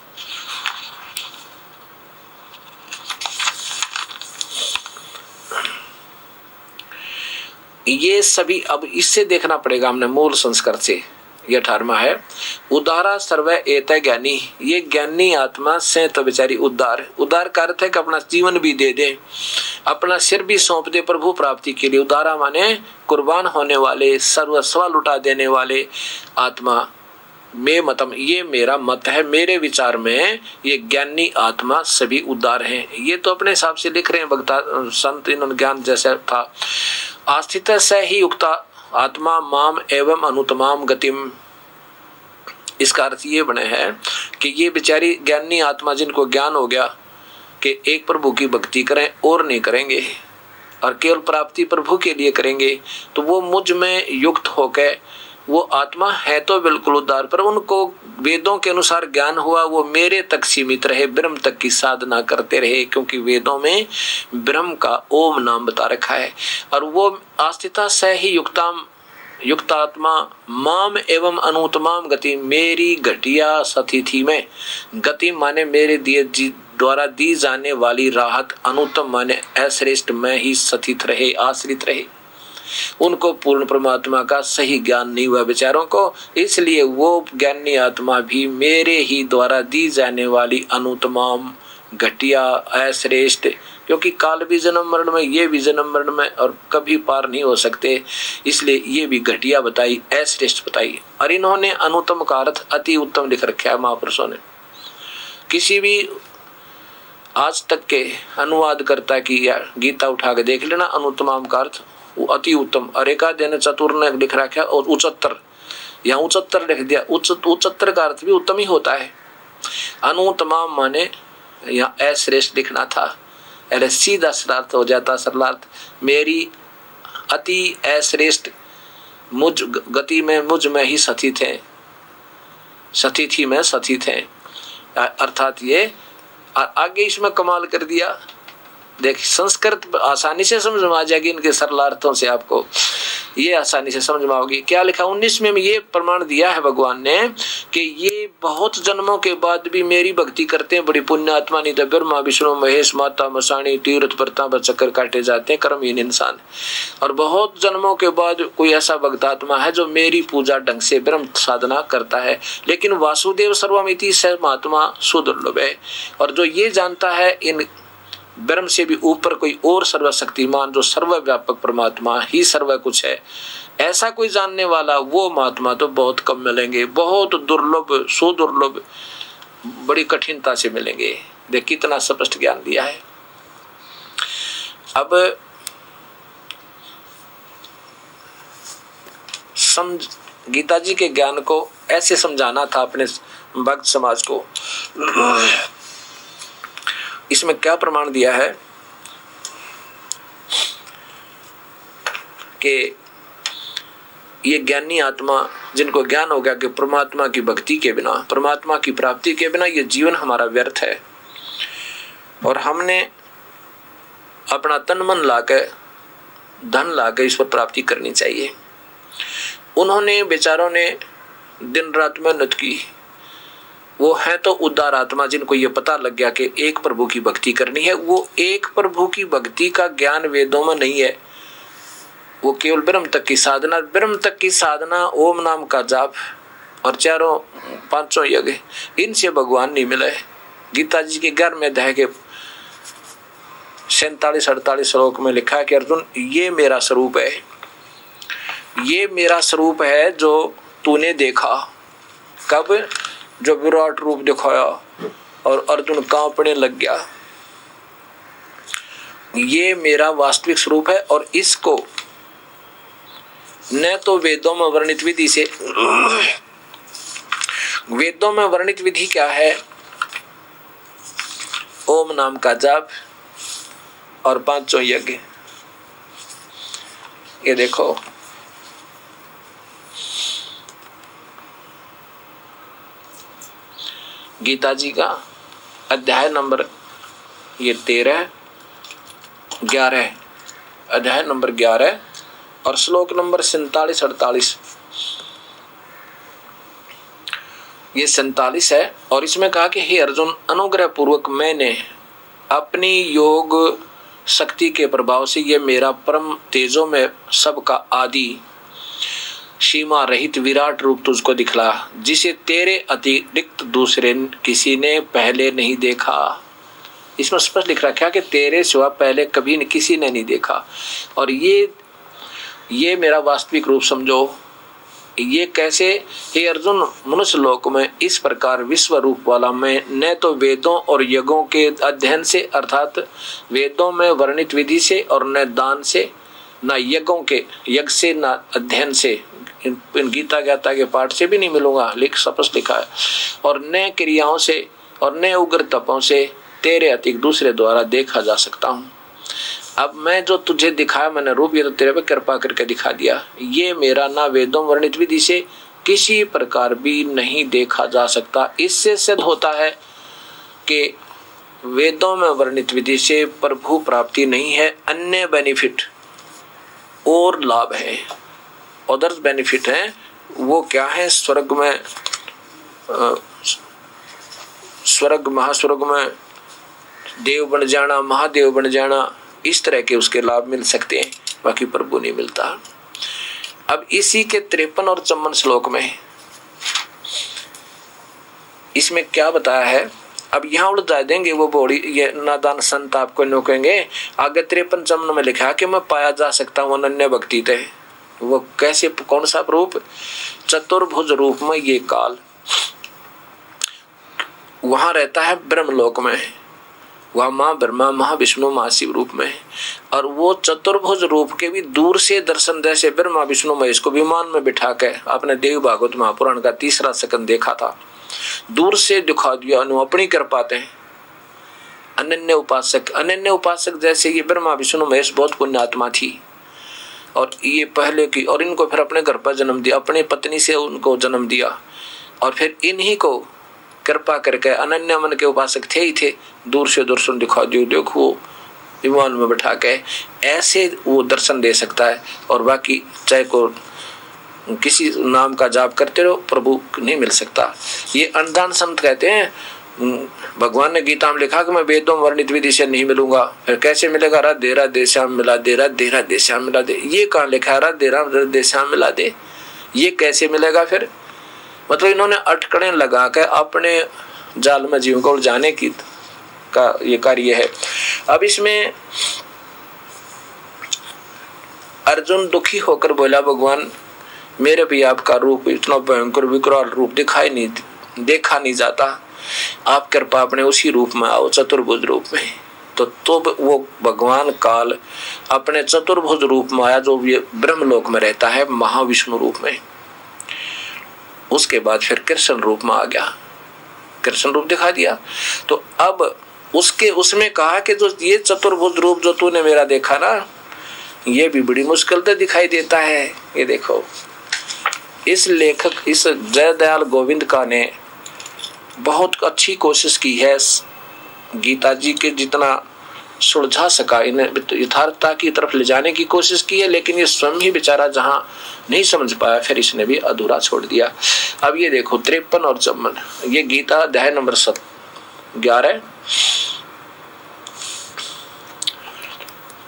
ये सभी, अब इससे देखना पड़ेगा हमने मूल संस्कार से। ये 18वां है, उदारा सर्व एतय ज्ञानी, ये ज्ञानी आत्मा से तो बेचारी उद्धार। उद्धार का अर्थ है कि अपना जीवन भी दे दे, अपना सिर भी सौंप दे प्रभु प्राप्ति के लिए। उदारा माने कुर्बान होने वाले, सर्वस्व लुटा देने वाले आत्मा। मे मतम, ये मेरा मत है, मेरे विचार में ये ज्ञानी आत्मा सभी उद्धार हैं। ये तो अपने हिसाब से लिख रहे हैं वक्ता संत, इन्होंने ज्ञान जैसा था। आस्थित से ही युक्ता आत्मा माम एवं अनुतमाम गतिम। इसका अर्थ ये बने है कि ये बेचारी ज्ञानी आत्मा जिनको ज्ञान हो गया कि एक प्रभु की भक्ति करें और नहीं करेंगे और केवल प्राप्ति प्रभु के लिए करेंगे, तो वो मुझ में युक्त होकर वो आत्मा है तो बिल्कुल उद्धार, पर उनको वेदों के अनुसार ज्ञान हुआ, वो मेरे तक सीमित रहे, ब्रह्म तक की साधना करते रहे, क्योंकि वेदों में ब्रह्म का ओम नाम बता रखा है। और वो आस्थिता से ही युक्तात्मा माम एवं अनुतमाम गति, मेरी घटिया सतिथि में, गति माने मेरे दिए द्वारा दी जाने वाली राहत, अनुतम माने अश्रेष्ठ में ही स्थित रहे, आश्रित रहे। उनको पूर्ण परमात्मा का सही ज्ञान नहीं हुआ बेचारों को, इसलिए वो ज्ञानी आत्मा भी मेरे ही द्वारा दी जाने वाली अनुतमाम घटिया अश्रेष्ठ, क्योंकि काल भी जन्म मरण में, ये भी जन्म मरण में और कभी पार नहीं हो सकते, इसलिए ये भी घटिया बताई, अश्रेष्ठ बताई। और इन्होंने अनुतम का अर्थ अति उत्तम लिख रखा है महापुरुषों ने। किसी भी आज तक के अनुवाद करता की गीता उठा के देख लेना, अनुतमाम का अर्थ वो अति उत्तम। और एकादन चतुर ने लिख रखा है, और उच्चतर, यहाँ उच्चतर लिख दिया, उच्चतर का अर्थ भी उत्तम ही होता है। अनुतमाम माने यहाँ अश्रेष्ठ लिखना था, अरे सीधा सरलार्थ हो जाता, सरलार्थ मेरी अति अश्रेष्ठ मुझ गति में मुझ में ही सती थे, सती थी मैं सती थे। अर्थात ये आगे इसमें कमाल कर दिया। देख, संस्कृत आसानी से समझ में आ जाएगी, इनके सरल अर्थों से आपको ये आसानी से समझ में आओगी। क्या लिखा 19 में ये प्रमाण दिया है भगवान ने कि ये बहुत जन्मों के बाद भी मेरी भक्ति करते हैं, बड़ी पुण्य आत्मा, नहीं तो ब्रह्मा विष्णु महेश माता मसाणी तीर्थ प्रताप चक्कर काटे जाते हैं कर्महीन इंसान। और बहुत जन्मों के बाद कोई ऐसा भक्त आत्मा है जो मेरी पूजा ढंग से ब्रह्म साधना करता है। लेकिन वासुदेव सर्वमिति स महात्मा सुदुर्लभ है। और जो ये जानता है इन ब्रह्म से भी ऊपर कोई और सर्वशक्तिमान जो सर्वव्यापक परमात्मा ही सर्व कुछ है, ऐसा कोई जानने वाला, वो महात्मा तो बहुत कम मिलेंगे, बहुत दुर्लभ, सुदुर्लभ, बड़ी कठिनता से मिलेंगे। देख कितना स्पष्ट ज्ञान दिया है। अब गीता जी के ज्ञान को ऐसे समझाना था अपने भक्त समाज को। इसमें क्या प्रमाण दिया है कि ये ज्ञानी आत्मा जिनको ज्ञान हो गया कि परमात्मा की भक्ति के बिना, परमात्मा की प्राप्ति के बिना ये जीवन हमारा व्यर्थ है, और हमने अपना तन मन लाके धन लाके इस पर प्राप्ति करनी चाहिए। उन्होंने बेचारों ने दिन रात मेहनत की। वो है तो उदार आत्मा जिनको ये पता लग गया कि एक प्रभु की भक्ति करनी है। वो एक प्रभु की भक्ति का ज्ञान वेदों में नहीं है, वो केवल ब्रह्म तक की साधना, ब्रह्म तक की साधना, ओम नाम का जाप और चारों पांचों यज्ञ, इनसे भगवान नहीं मिले। गीता जी के 11वें अध्याय के 47-48 श्लोक में लिखा है कि अर्जुन ये मेरा स्वरूप है, ये मेरा स्वरूप है जो तूने देखा। कब? जो विराट रूप दिखाया और अर्जुन कांपने लग गया। ये मेरा वास्तविक स्वरूप है और इसको न तो वेदों में वर्णित विधि से, वेदों में वर्णित विधि क्या है? ओम नाम का जाप और पांचों यज्ञ। ये देखो गीता जी का अध्याय नंबर ये 11 अध्याय नंबर 11 और श्लोक नंबर 47-48, ये 47 है। और इसमें कहा कि हे अर्जुन, अनुग्रह पूर्वक मैंने अपनी योग शक्ति के प्रभाव से ये मेरा परम तेजो में सबका आदि सीमा रहित विराट रूप तुझको दिखला, जिसे तेरे अतिरिक्त दूसरे किसी ने पहले नहीं देखा। इसमें स्पष्ट लिख रखा है कि तेरे सिवा पहले कभी किसी ने नहीं देखा। और ये मेरा वास्तविक रूप समझो। ये कैसे? हे अर्जुन, मनुष्य लोक में इस प्रकार विश्व रूप वाला मैं न तो वेदों और यज्ञों के अध्ययन से अर्थात वेदों में वर्णित विधि से और न दान से, न यज्ञों के यज्ञ से, न अध्ययन से, इन गीता ज्ञाता के पाठ से भी नहीं मिलूंगा, स्पष्ट लिखा है, और न क्रियाओं से और न उग्र तपों से तेरे अतिरिक्त दूसरे द्वारा देखा जा सकता हूँ। अब मैं जो तुझे दिखाया मैंने रूप, ये तो तेरे पे कृपा करके दिखा दिया। ये मेरा ना वेदों वर्णित विधि से किसी प्रकार भी नहीं देखा जा सकता। इससे सिद्ध होता है कि वेदों में वर्णित विधि से प्रभु प्राप्ति नहीं है, अन्य बेनिफिट और लाभ है, अदर्स बेनिफिट है। वो क्या है? स्वर्ग में, स्वर्ग महास्वर्ग में देव बन जाना, महादेव बन जाना, इस तरह के उसके लाभ मिल सकते हैं, बाकी प्रभु नहीं मिलता। अब इसी के 53 और 54 श्लोक में इसमें क्या बताया है? अब यहाँ उलझा देंगे वो बड़ी ये नादान संत आपको नो कहेंगे। आगे 53-54 में लिखा है कि मैं पाया जा सकता हूँ अनन्य भक्ति थे। वो कैसे? कौन सा रूप? चतुर्भुज रूप में ये काल वहां रहता है ब्रह्मलोक में, वह माँ ब्रह्मा माँ विष्णु माँ शिव रूप में। और वो चतुर्भुज रूप के भी दूर से दर्शन, जैसे ब्रह्मा विष्णु महेश को विमान में बिठा के आपने देव भागवत महापुराण का 3रा सकंद देखा था, दूर से दिखा दिया, अपनी कर पाते हैं। अनन्य उपासक जैसे ये ब्रह्मा विष्णु महेश बहुत पुण्य आत्मा थी और ये पहले की, और इनको फिर अपने घर पर जन्म दिया, अपनी पत्नी से उनको जन्म दिया, और फिर इन्हीं को कृपा करके अनन्य मन के उपासक थे ही थे, दूर से दर्शन दिखा दियो, देखो विमान में बैठा के, ऐसे वो दर्शन दे सकता है। और बाकी चाहे को किसी नाम का जाप करते रहो, प्रभु नहीं मिल सकता। ये अनदान संत कहते हैं, भगवान ने गीता में लिखा कि मैं वेदों वर्णित विधि से नहीं मिलूंगा, फिर कैसे मिलेगा? राधे राधे श्याम मिला दे, राधे राधे श्याम मिला दे। ये कहाँ लिखा है राधे राधे श्याम मिला दे? ये कैसे मिलेगा फिर? मतलब इन्होंने अटकड़ें लगा कर अपने जाल में जीव को उलझाने की का ये कार्य है। अब इसमें अर्जुन दुखी होकर बोला, भगवान मेरे भी आपका रूप इतना भयंकर विकराल रूप देखा नहीं जाता, आप कृपा अपने उसी रूप में आओ, चतुर्भुज रूप में। तो वो भगवान काल अपने चतुर्भुज रूप में आया, जो ब्रह्मलोक में रहता है, महाविष्णु रूप में। उसके बाद फिर कृष्ण रूप में आ गया, कृष्ण रूप दिखा दिया। तो अब उसमें कहा कि जो ये चतुर्भुज रूप जो तूने मेरा देखा ना, ये भी बड़ी मुश्किल से दिखाई देता है। ये देखो, इस लेखक, इस जयदयाल गोविंद ने बहुत अच्छी कोशिश की है गीता जी के जितना सुलझा सका, इन्हें यथार्थता की तरफ ले जाने की कोशिश की है, लेकिन ये स्वयं ही बेचारा जहां नहीं समझ पाया, फिर इसने भी अधूरा छोड़ दिया। अब ये देखो 53 और 54, ये गीता अध्याय नंबर 11,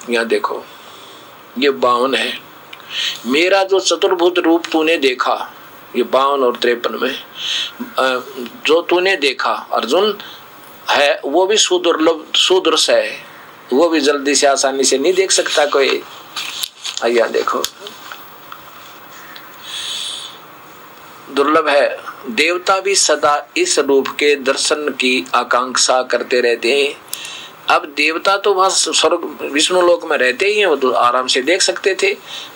यहाँ देखो ये 52 है। मेरा जो चतुर्भुज रूप तूने देखा, ये 52 और 53 में जो तूने देखा अर्जुन है, वो भी सुदुर्लभ सुदृश्य है, वो भी जल्दी से आसानी से नहीं देख सकता कोई। आइया देखो, दुर्लभ है। देवता भी सदा इस रूप के दर्शन की आकांक्षा करते रहते हैं। अब देवता तो वहां स्वर्ग विष्णु लोक में रहते ही हैं, वो तो आराम से देख सकते थे।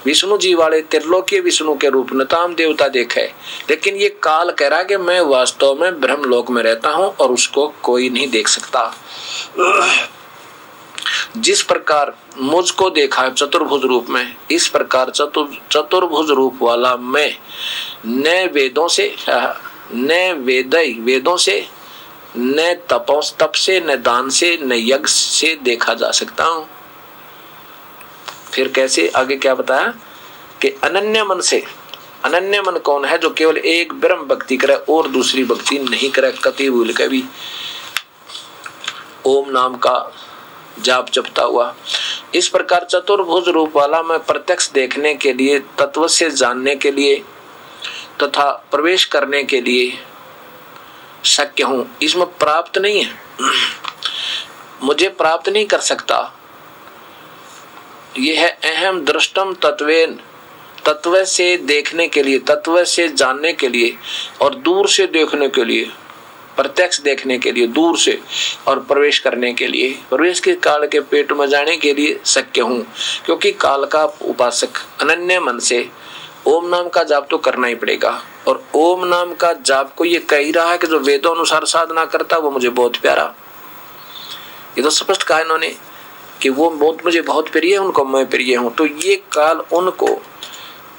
विष्णु जी वाले त्रिलोकीय विष्णु के रूप में ताम देवता देखे, लेकिन ये काल कह रहा कि मैं वास्तव में ब्रह्मलोक में रहता हूं और उसको कोई नहीं देख सकता। जिस प्रकार मुझको देखा है चतुर्भुज रूप में, इस प्रकार चतुर्भुज रूप वाला मैं न वेदों से, वेदों से, न तप से, न दान से, न यज्ञ से देखा जा सकता हूं। फिर कैसे? आगे क्या बताया कि अनन्य मन से। अनन्य मन कौन है? जो केवल एक ब्रह्म भक्ति करे और दूसरी भक्ति नहीं करे, कति भूल के भी ओम नाम का जाप जपता हुआ। इस प्रकार चतुर्भुज रूप वाला मैं प्रत्यक्ष देखने के लिए, तत्व से जानने के लिए तथा प्रवेश करने के लिए शक्य हूं। इसमें प्राप्त नहीं है, मुझे प्राप्त नहीं कर सकता। यह है अहम दृष्टम तत्वेन, तत्व से देखने के लिए, तत्व से जानने के लिए और दूर से देखने के लिए, प्रत्यक्ष देखने के लिए दूर से, और प्रवेश करने के लिए, प्रवेश के काल के पेट में जाने के लिए शक्य हूं। क्योंकि काल का उपासक अनन्य मन से ओम नाम का जाप तो करना ही पड़ेगा। और ओम नाम का जाप को ये कह ही रहा है कि जो वेदों अनुसार साधना करता वो मुझे बहुत प्यारा। ये तो स्पष्ट कहा इन्होंने कि वो मुझे बहुत प्रिय है, उनको मैं प्रिय हूं। तो ये काल उनको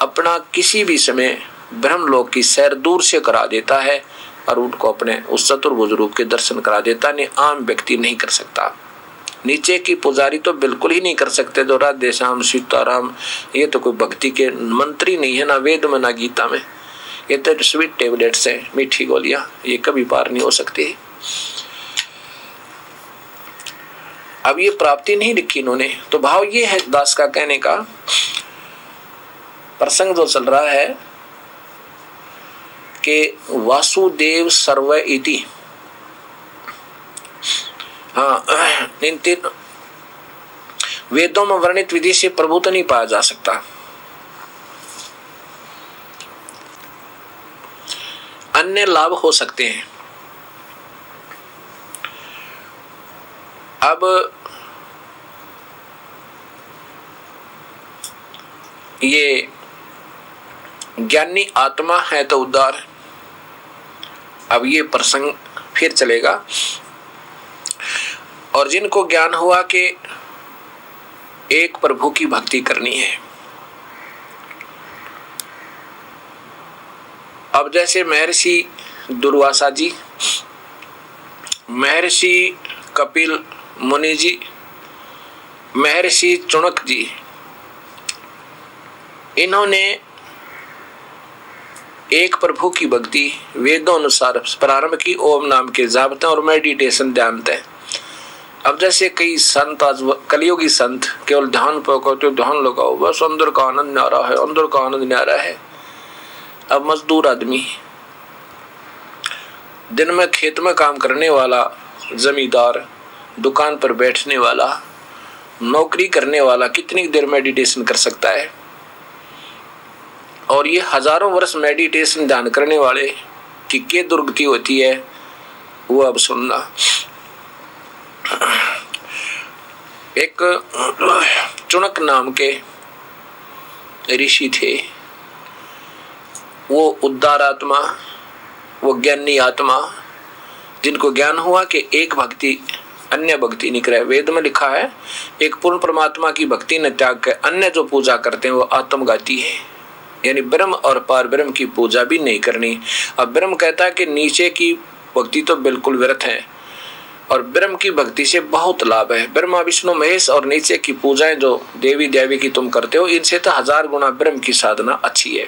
अपना किसी भी समय ब्रह्मलोक की सैर दूर से करा देता है और उनको अपने उस चतुर्भुज रूप के दर्शन करा देता है। आम व्यक्ति नहीं कर सकता। नीचे की पुजारी तो बिल्कुल ही नहीं कर सकते, जो राधे श्याम सीताराम, ये तो कोई भक्ति के मंत्री नहीं है, ना वेद में ना गीता में। ये तो स्वीट टेबलेट्स है, मीठी गोलियां, ये कभी पार नहीं हो सकती। अब ये प्राप्ति नहीं लिखी इन्होंने। तो भाव ये है दास का कहने का, प्रसंग जो चल रहा है कि वासुदेव सर्व इति, हाँ, इन तीन वेदों में वर्णित विधि से प्रभु तो नहीं पाया जा सकता। अन्य लाभ हो सकते हैं। अब ये ज्ञानी आत्मा है तो उद्धार। अब ये प्रसंग फिर चलेगा। और जिनको ज्ञान हुआ कि एक प्रभु की भक्ति करनी है, अब जैसे महर्षि दुर्वासा जी, महर्षि कपिल मुनि जी, महर्षि चुनक जी, इन्होंने एक प्रभु की भक्ति वेदों अनुसार प्रारंभ की, ओम नाम के जापते और मेडिटेशन ध्यान थे। अब जैसे कई संत, आज कलियुगी संत केवल ध्यान पर कहते, ध्यान लगाओ बस अंदर का आनंद न्यारा है, अंदर का आनंद न्यारा है। अब मजदूर आदमी, दिन में खेत में काम करने वाला, जमींदार, दुकान पर बैठने वाला, नौकरी करने वाला कितनी देर मेडिटेशन कर सकता है? और ये हजारों वर्ष मेडिटेशन ध्यान करने वाले की क्या दुर्गति होती है, वो अब सुनना। एक चुनक नाम के ऋषि थे, वो उदार आत्मा, वो ज्ञानी आत्मा, जिनको ज्ञान हुआ कि एक भक्ति अन्य भक्ति निकले। वेद में लिखा है, एक पूर्ण परमात्मा की भक्ति न त्याग के अन्य जो पूजा करते हैं वो आत्मघाती है, यानी ब्रह्म और पार ब्रह्म की पूजा भी नहीं करनी। अब ब्रह्म कहता है कि नीचे की भक्ति तो बिल्कुल व्यर्थ है और ब्रह्म की भक्ति से बहुत लाभ है। ब्रह्मा विष्णु महेश और नीचे की पूजाएं जो देवी देवी की तुम करते हो, इनसे तो 1000 गुना ब्रह्म की साधना अच्छी है,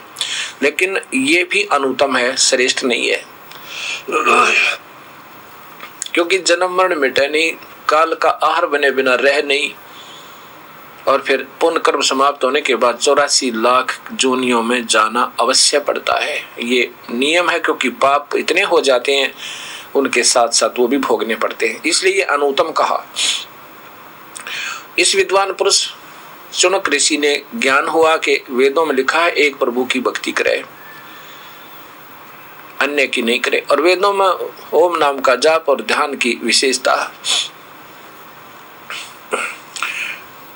लेकिन ये भी अनुत्तम है, श्रेष्ठ नहीं है। क्योंकि जन्म मरण मिटे नहीं, काल का आहार बने बिना रह नहीं, और फिर पुण्य कर्म समाप्त होने के बाद 84 लाख जोनियों में जाना अवश्य पड़ता है। ये नियम है, क्योंकि पाप इतने हो जाते हैं उनके साथ साथ वो भी भोगने पड़ते हैं, इसलिए अनुत्तम कहा। इस विद्वान पुरुष चुनक ऋषि ने ज्ञान हुआ कि वेदों में लिखा है एक प्रभु की भक्ति करे, अन्य की नहीं करे, और वेदों में ओम नाम का जाप और ध्यान की विशेषता।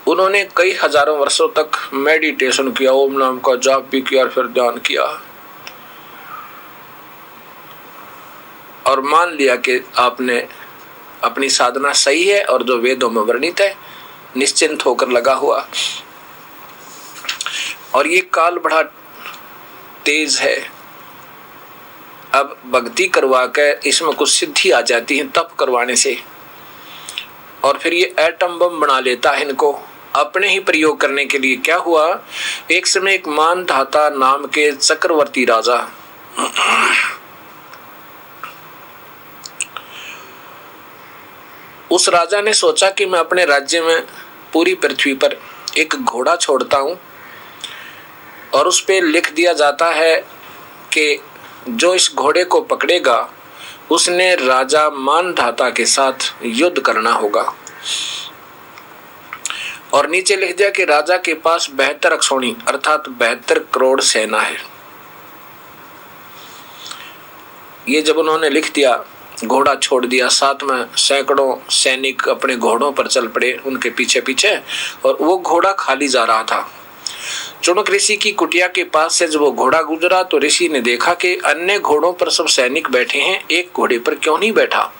उन्होंने कई हजारों वर्षों तक मेडिटेशन किया, ओम नाम का जाप भी किया, फिर ध्यान किया, और मान लिया कि आपने अपनी साधना सही है और जो वेदों में वर्णित है, निश्चिंत होकर लगा हुआ। और ये काल बड़ा तेज है, अब भक्ति करवा के इसमें कुछ सिद्धि आ जाती है तप करवाने से, और फिर ये एटम बम बना लेता है इनको अपने ही प्रयोग करने के लिए। क्या हुआ, एक समय एक मानधाता नाम के चक्रवर्ती राजा, उस राजा ने सोचा कि मैं अपने राज्य में पूरी पृथ्वी पर एक घोड़ा छोड़ता हूं, और उस पे लिख दिया जाता है कि जो इस घोड़े को पकड़ेगा उसने राजा मानधाता के साथ युद्ध करना होगा। और नीचे लिख दिया कि राजा के पास 72 अक्षौणी अर्थात 72 करोड़ सेना है। ये जब उन्होंने लिख दिया, घोड़ा छोड़ दिया, साथ में सैकड़ों सैनिक अपने घोड़ों पर चल पड़े उनके पीछे पीछे, और वो घोड़ा खाली जा रहा था। चुनक ऋषि की कुटिया के पास से जब वो घोड़ा गुजरा तो ऋषि ने देखा कि अन्य घोड़ों पर सब सैनिक बैठे हैं, एक घोड़े पर क्यों नहीं बैठा।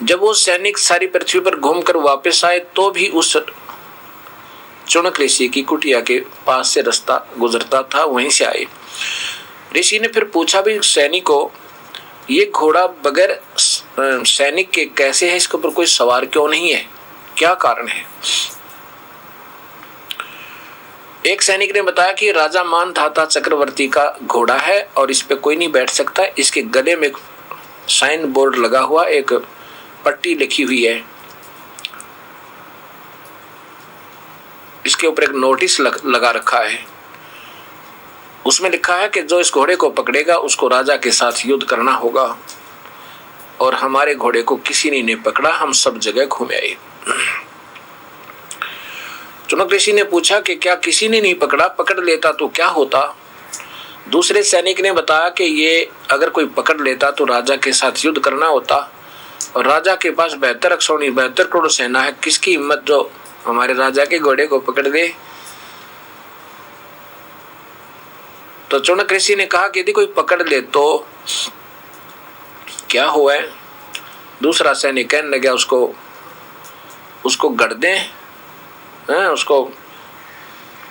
जब वो सैनिक सारी पृथ्वी पर घूमकर वापस आए तो भी उस चुनक ऋषि की कुटिया के पास से रास्ता गुजरता था, वहीं से आए। ऋषि ने फिर पूछा भी सैनिकों, ये घोड़ा बगैर सैनिक के कैसे है, इसके ऊपर कोई सवार क्यों नहीं है, क्या कारण है। एक सैनिक ने बताया कि राजा मानधाता चक्रवर्ती का घोड़ा है और इस पे कोई नहीं बैठ सकता, इसके गले में एक साइन बोर्ड लगा हुआ, एक पट्टी लिखी हुई है, इसके ऊपर एक नोटिस लगा रखा है, उसमें लिखा है कि जो इस घोड़े को पकड़ेगा उसको राजा के साथ युद्ध करना होगा, और हमारे घोड़े को किसी ने नहीं पकड़ा, हम सब जगह घूमे आए। चुनक ऋषि ने पूछा कि क्या किसी ने नहीं पकड़ा, पकड़ लेता तो क्या होता। दूसरे सैनिक ने बताया कि ये अगर कोई पकड़ लेता तो राजा के साथ युद्ध करना होता, और राजा के पास 72 अक्षौणी 72 करोड़ सेना है, किसकी हिम्मत जो हमारे राजा के घोड़े को पकड़ दे। तो चुनक ऋषि ने कहा कि यदि कोई पकड़ ले तो क्या हुआ है। दूसरा सैनिक कहने लगा उसको गड़ दें, उसको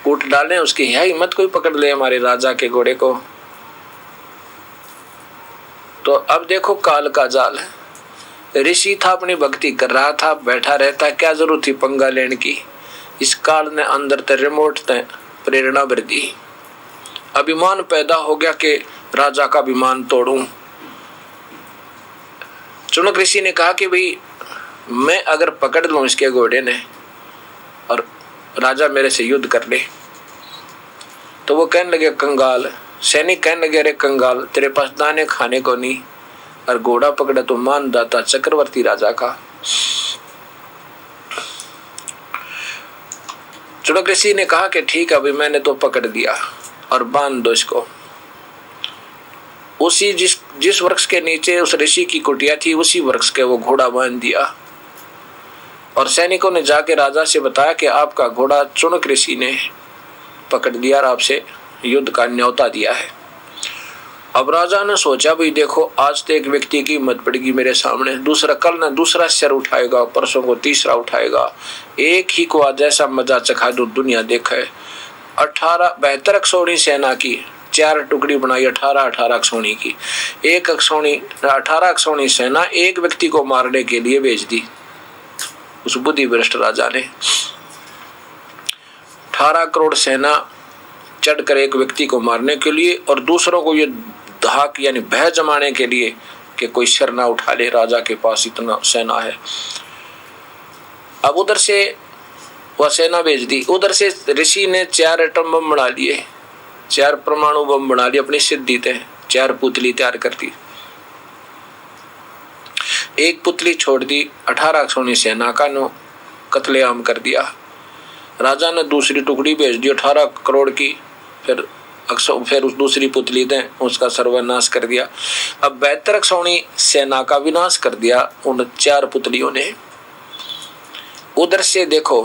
कूट डालें, उसकी है हिम्मत कोई पकड़ ले हमारे राजा के घोड़े को। तो अब देखो काल का जाल है। ऋषि था, अपनी भक्ति कर रहा था, बैठा रहता, क्या जरूरत थी पंगा लेने की। इस काल ने अंदर ते रिमोट ते प्रेरणा भर दी। अभिमान पैदा हो गया कि राजा का अभिमान तोड़ूं। चुनक ऋषि ने कहा कि भाई मैं अगर पकड़ लूं इसके घोड़े ने और राजा मेरे से युद्ध कर ले, तो वो कहने लगे कंगाल, सैनिक कहने लगे अरे कंगाल, तेरे पास दाने खाने को नहीं और घोड़ा पकड़ा तो मानदाता चक्रवर्ती राजा का। चुनक ऋषि ने कहा कि ठीक है, अभी मैंने तो पकड़ दिया और बांध दो इसको। उसी जिस वृक्ष के नीचे उस ऋषि की कुटिया थी, उसी वृक्ष के वो घोड़ा बांध दिया। और सैनिकों ने जाके राजा से बताया कि आपका घोड़ा चुनक ऋषि ने पकड़ दिया और आपसे युद्ध का न्योता दिया है। अब राजा ने सोचा भाई देखो, आज तो एक व्यक्ति की हिम्मत पड़ेगी मेरे सामने, दूसरा कल न दूसरा सिर उठाएगा, परसों को तीसरा उठाएगा, एक ही को आज ऐसा मजा चखा जो दुनिया देखे। 72 अक्षौणी सेना की 4 टुकड़ी बनाई, 18 अक्षौणी की। 18 अक्षौणी सेना एक व्यक्ति को मारने के लिए भेज दी उस बुद्धि भ्रष्ट राजा ने। 18 करोड़ सेना चढ़कर एक व्यक्ति को मारने के लिए और दूसरों को ये धाक यानी भय जमाने के लिए कि कोई सिर ना उठा ले, राजा के पास इतना सेना है। अब उधर से वह सेना भेज दी, उधर से ऋषि ने 4 एटम बम बना लिए, 4 परमाणु बम बना लिए अपनी सिद्धि थे, 4 पुतली तैयार कर दी। एक पुतली छोड़ दी, 18 अक्षौणी सेना का नो कत्लेआम कर दिया। राजा ने दूसरी टुकड़ी भेज दी 18 करोड़ की, फिर उस दूसरी पुतली ने उसका सर्वनाश कर दिया। अब 72 अक्षौणी सेना का विनाश कर दिया उन 4 पुतलियों ने। उधर से देखो,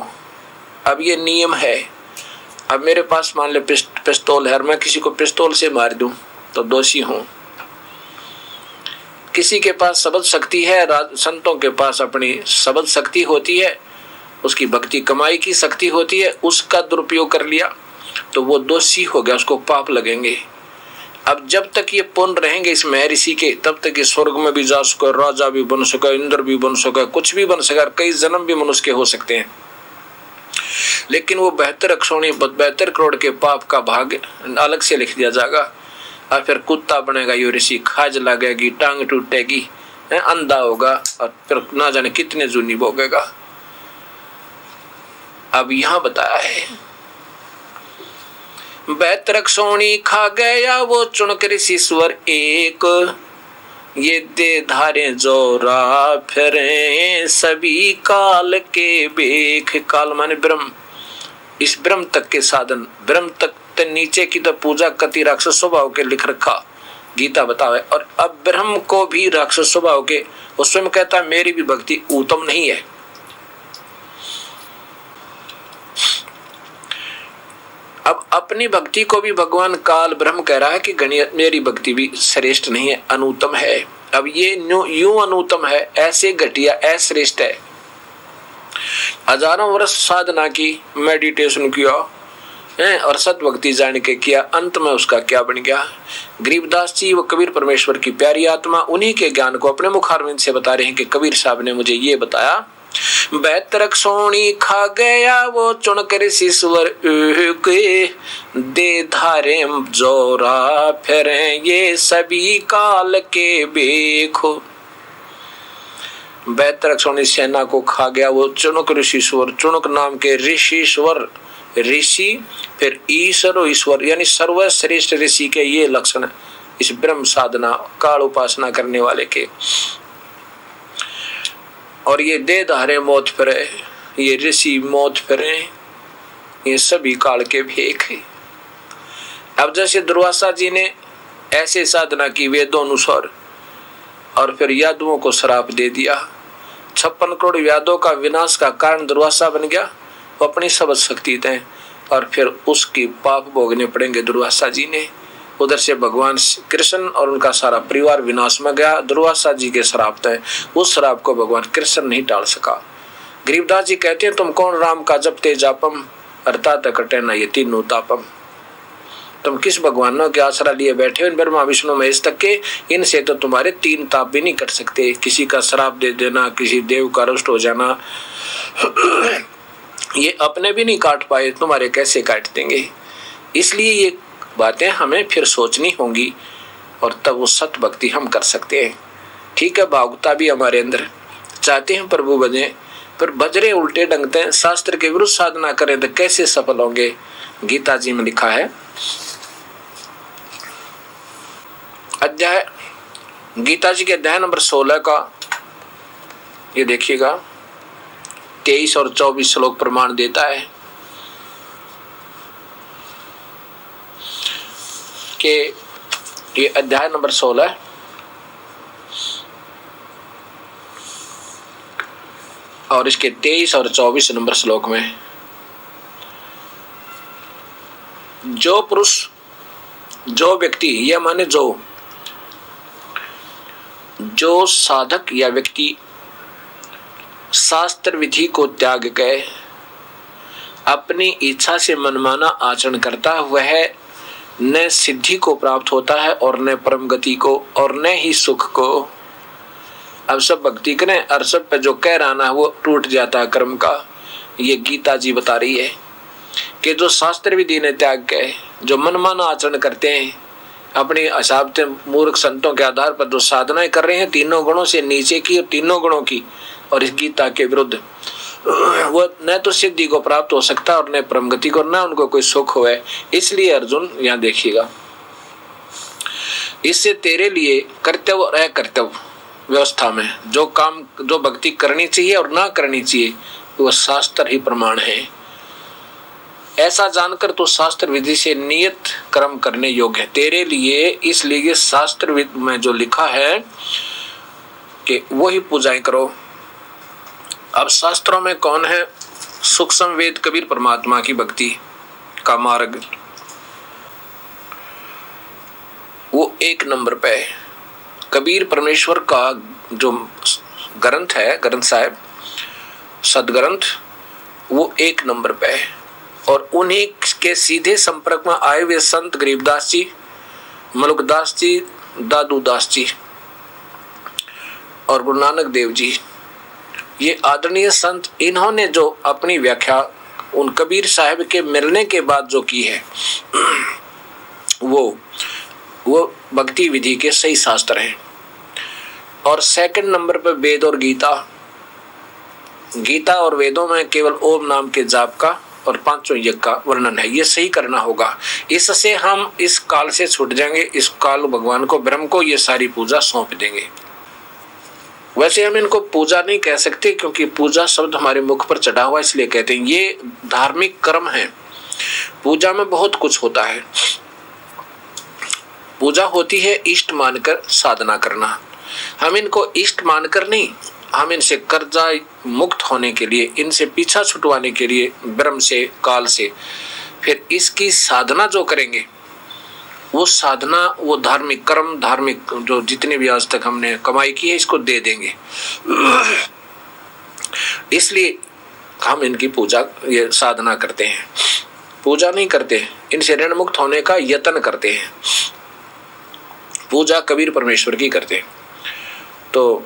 अब ये नियम है, अब मेरे पास मान ले पिस्तौल है और मैं किसी को पिस्तौल से मार दूं तो दोषी हूं। किसी के पास शब्द शक्ति है, संतों के पास अपनी शब्द शक्ति होती है, उसकी भक्ति कमाई की शक्ति होती है, उसका दुरुपयोग कर लिया तो वो दोषी हो गया, उसको पाप लगेंगे। अब जब तक ये पुण्य रहेंगे इस महर्षि के, तब तक ये स्वर्ग में भी जा सके, राजा भी बन सके, इंद्र भी बन सके, कुछ भी बन सके, कई जन्म भी मनुष्य के हो सकते हैं। लेकिन वो 72 अक्षौणी 72 करोड़ के पाप का भाग अलग से लिख दिया जाएगा और फिर कुत्ता बनेगा ये ऋषि, खाज लगेगी, टांग टूटेगी, अंधा होगा और फिर ना जाने कितने जुनी भोगेगा। अब यहाँ बताया है 72 अक्षौणी खा गया वो चुनक ऋषिश्वर एक, ये दे धारे जोरा फिरे सभी काल के बेख। काल माने ब्रह्म, इस ब्रह्म तक के साधन, ब्रह्म तक नीचे की तो पूजा कति राक्षस स्वभाव के लिख रखा गीता बतावे। और अब ब्रह्म को भी राक्षस स्वभाव के, वो स्वयं कहता मेरी भी भक्ति उत्तम नहीं है। अब अपनी भक्ति को भी भगवान काल ब्रह्म कह रहा है कि मेरी भक्ति भी श्रेष्ठ नहीं है, अनुत्तम है। अब ये यूं अनुत्तम है, ऐसे घटिया, अश्रेष्ठ है। हजारों वर्ष साधना की, मेडिटेशन किया और सद्भक्ति जान के किया, अंत में उसका क्या बन गया। गरीबदास जी व कबीर परमेश्वर की प्यारी आत्मा उन्हीं के ज्ञान को अपने मुखारविंद से बता रहे हैं कि कबीर साहब ने मुझे ये बताया, 72 अक्षौणी खा गया वो चुनक ऋषिश्वर के, दे धारे जोरा फिरे ये सभी काल के बेखो। 72 अक्षौणी सेना को खा गया वो चुनक ऋषिश्वर, चुनक नाम के ऋषिश्वर, ऋषि फिर ईश्वर, ईश्वर यानी सर्वश्रेष्ठ ऋषि के ये लक्षण इस ब्रह्म साधना काल उपासना करने वाले के। और ये दे धारे मौत फिरे, ये ऋषि मौत फिरे, ये सभी काल के भेख है। अब जैसे दुर्वासा जी ने ऐसे साधना की वेदों अनुसार और फिर यादवों को श्राप दे दिया, 56 करोड़ यादवों का विनाश का कारण दुर्वासा बन गया, वो अपनी शब्द शक्ति थे और फिर उसकी पाप भोगने पड़ेंगे दुर्वासा जी ने। उधर से भगवान कृष्ण और उनका सारा परिवार विनाश में गया, दुर्वासा जी के श्राप थे, उस श्राप को भगवान कृष्ण नहीं टाल सका। गरीबदास जी कहते हैं तुम कौन राम का जपते जापम, अर्थात कटे न ये तीनों तापम। तुम किस भगवानों के आसरा लिए बैठे हो, ब्रह्मा विष्णु महेश तक के, इनसे तो तुम्हारे 3 ताप भी नहीं कट सकते। किसी का श्राप दे देना, किसी देव का रुष्ट हो जाना, ये अपने भी नहीं काट पाए, तुम्हारे कैसे काट देंगे। इसलिए ये बातें हमें फिर सोचनी होंगी और तब वो सत भक्ति हम कर सकते हैं। ठीक है, भावुकता भी हमारे अंदर, चाहते हैं प्रभु बने, पर बजरे उल्टे ढंगते हैं, शास्त्र के विरुद्ध साधना करें तो कैसे सफल होंगे। गीता जी में लिखा है, अध्याय गीता जी के अध्याय नंबर 16 का ये देखिएगा 23 और 24 श्लोक प्रमाण देता है कि ये अध्याय नंबर 16 और इसके 23 और 24 नंबर श्लोक में, जो पुरुष, जो व्यक्ति, यह माने जो साधक या व्यक्ति शास्त्र विधि को त्याग कर अपनी इच्छा से मनमाना आचरण करता है, वह न सिद्धि को प्राप्त होता है और न परम गति को और न ही सुख को। अब सब भक्ति करें और सब पे जो कह रहा है वो टूट जाता है कर्म का। ये गीता जी बता रही है कि जो शास्त्र विधि ने त्याग के जो मनमाना आचरण करते हैं, अपने हिसाब से मूर्ख संतों के आधार पर जो साधनाएं कर रहे हैं, तीनों गुणों से नीचे की और तीनों गुणों की और इस गीता के विरुद्ध, वो न तो सिद्धि को प्राप्त हो सकता और न परम गति को, न उनको कोई सुख हो। इसलिए अर्जुन यहाँ देखिएगा, इससे तेरे लिए कर्तव्य और अकर्तव्य व्यवस्था में जो काम, जो भक्ति करनी चाहिए और ना करनी चाहिए, वो शास्त्र ही प्रमाण है। ऐसा जानकर तो शास्त्र विधि से नियत कर्म करने योग्य है तेरे लिए। इसलिए शास्त्र विधि में जो लिखा है कि वही पूजाएं करो। अब शास्त्रों में कौन है सूक्ष्म वेद, कबीर परमात्मा की भक्ति का मार्ग, वो 1 नंबर पे है। कबीर परमेश्वर का जो ग्रंथ है, ग्रंथ साहिब सदग्रंथ, वो 1 नंबर पे है। और उन्हीं के सीधे संपर्क में आए हुए संत गरीबदास जी, मलुकदास जी, दादू दास जी और गुरु नानक देव जी, ये आदरणीय संत, इन्होंने जो अपनी व्याख्या उन कबीर साहिब के मिलने के बाद जो की है, वो भक्ति विधि के सही शास्त्र हैं। और 2 नंबर पर वेद और गीता। गीता और वेदों में केवल ओम नाम के जाप का और 5 यज्ञ का वर्णन है। ये सही करना होगा, इससे हम इस काल से छूट जाएंगे। इस काल भगवान को, ब्रह्म को ये सारी पूजा सौंप देंगे। वैसे हम इनको पूजा नहीं कह सकते, क्योंकि पूजा शब्द हमारे मुख पर चढ़ा हुआ, इसलिए कहते हैं ये धार्मिक कर्म है। पूजा में बहुत कुछ होता है। पूजा होती है इष्ट मानकर साधना करना। हम इनको इष्ट मानकर नहीं, हम इनसे कर्जा मुक्त होने के लिए, इनसे पीछा छुटवाने के लिए, ब्रह्म से, काल से, फिर इसकी साधना जो करेंगे, वो साधना, वो धार्मिक कर्म, धार्मिक जो जितने भी आज तक हमने कमाई की है, इसको दे देंगे। इसलिए हम इनकी पूजा, ये साधना करते हैं। पूजा नहीं करते, इनसे ऋण मुक्त होने का यत्न करते हैं। पूजा कबीर परमेश्वर की करते हैं। तो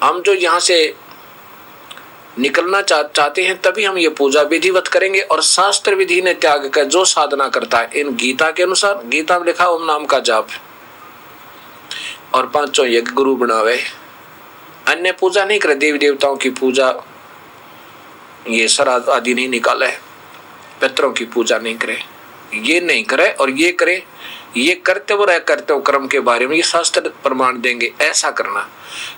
हम जो यहाँ से निकलना चाहते हैं, तभी हम ये पूजा विधिवत करेंगे। और शास्त्र विधि ने त्याग कर जो साधना करता है, इन गीता के अनुसार, गीता में लिखा ओम नाम का जाप और 5 यज्ञ गुरु बनावे, अन्य पूजा नहीं करे, देवी देवताओं की पूजा, ये श्राद्ध आदि नहीं निकाले, पितरों की पूजा नहीं करे, ये नहीं करे और ये करे, ये कर्तव्य और अकर्तव्य कर्म के बारे में ये शास्त्र प्रमाण देंगे, ऐसा करना।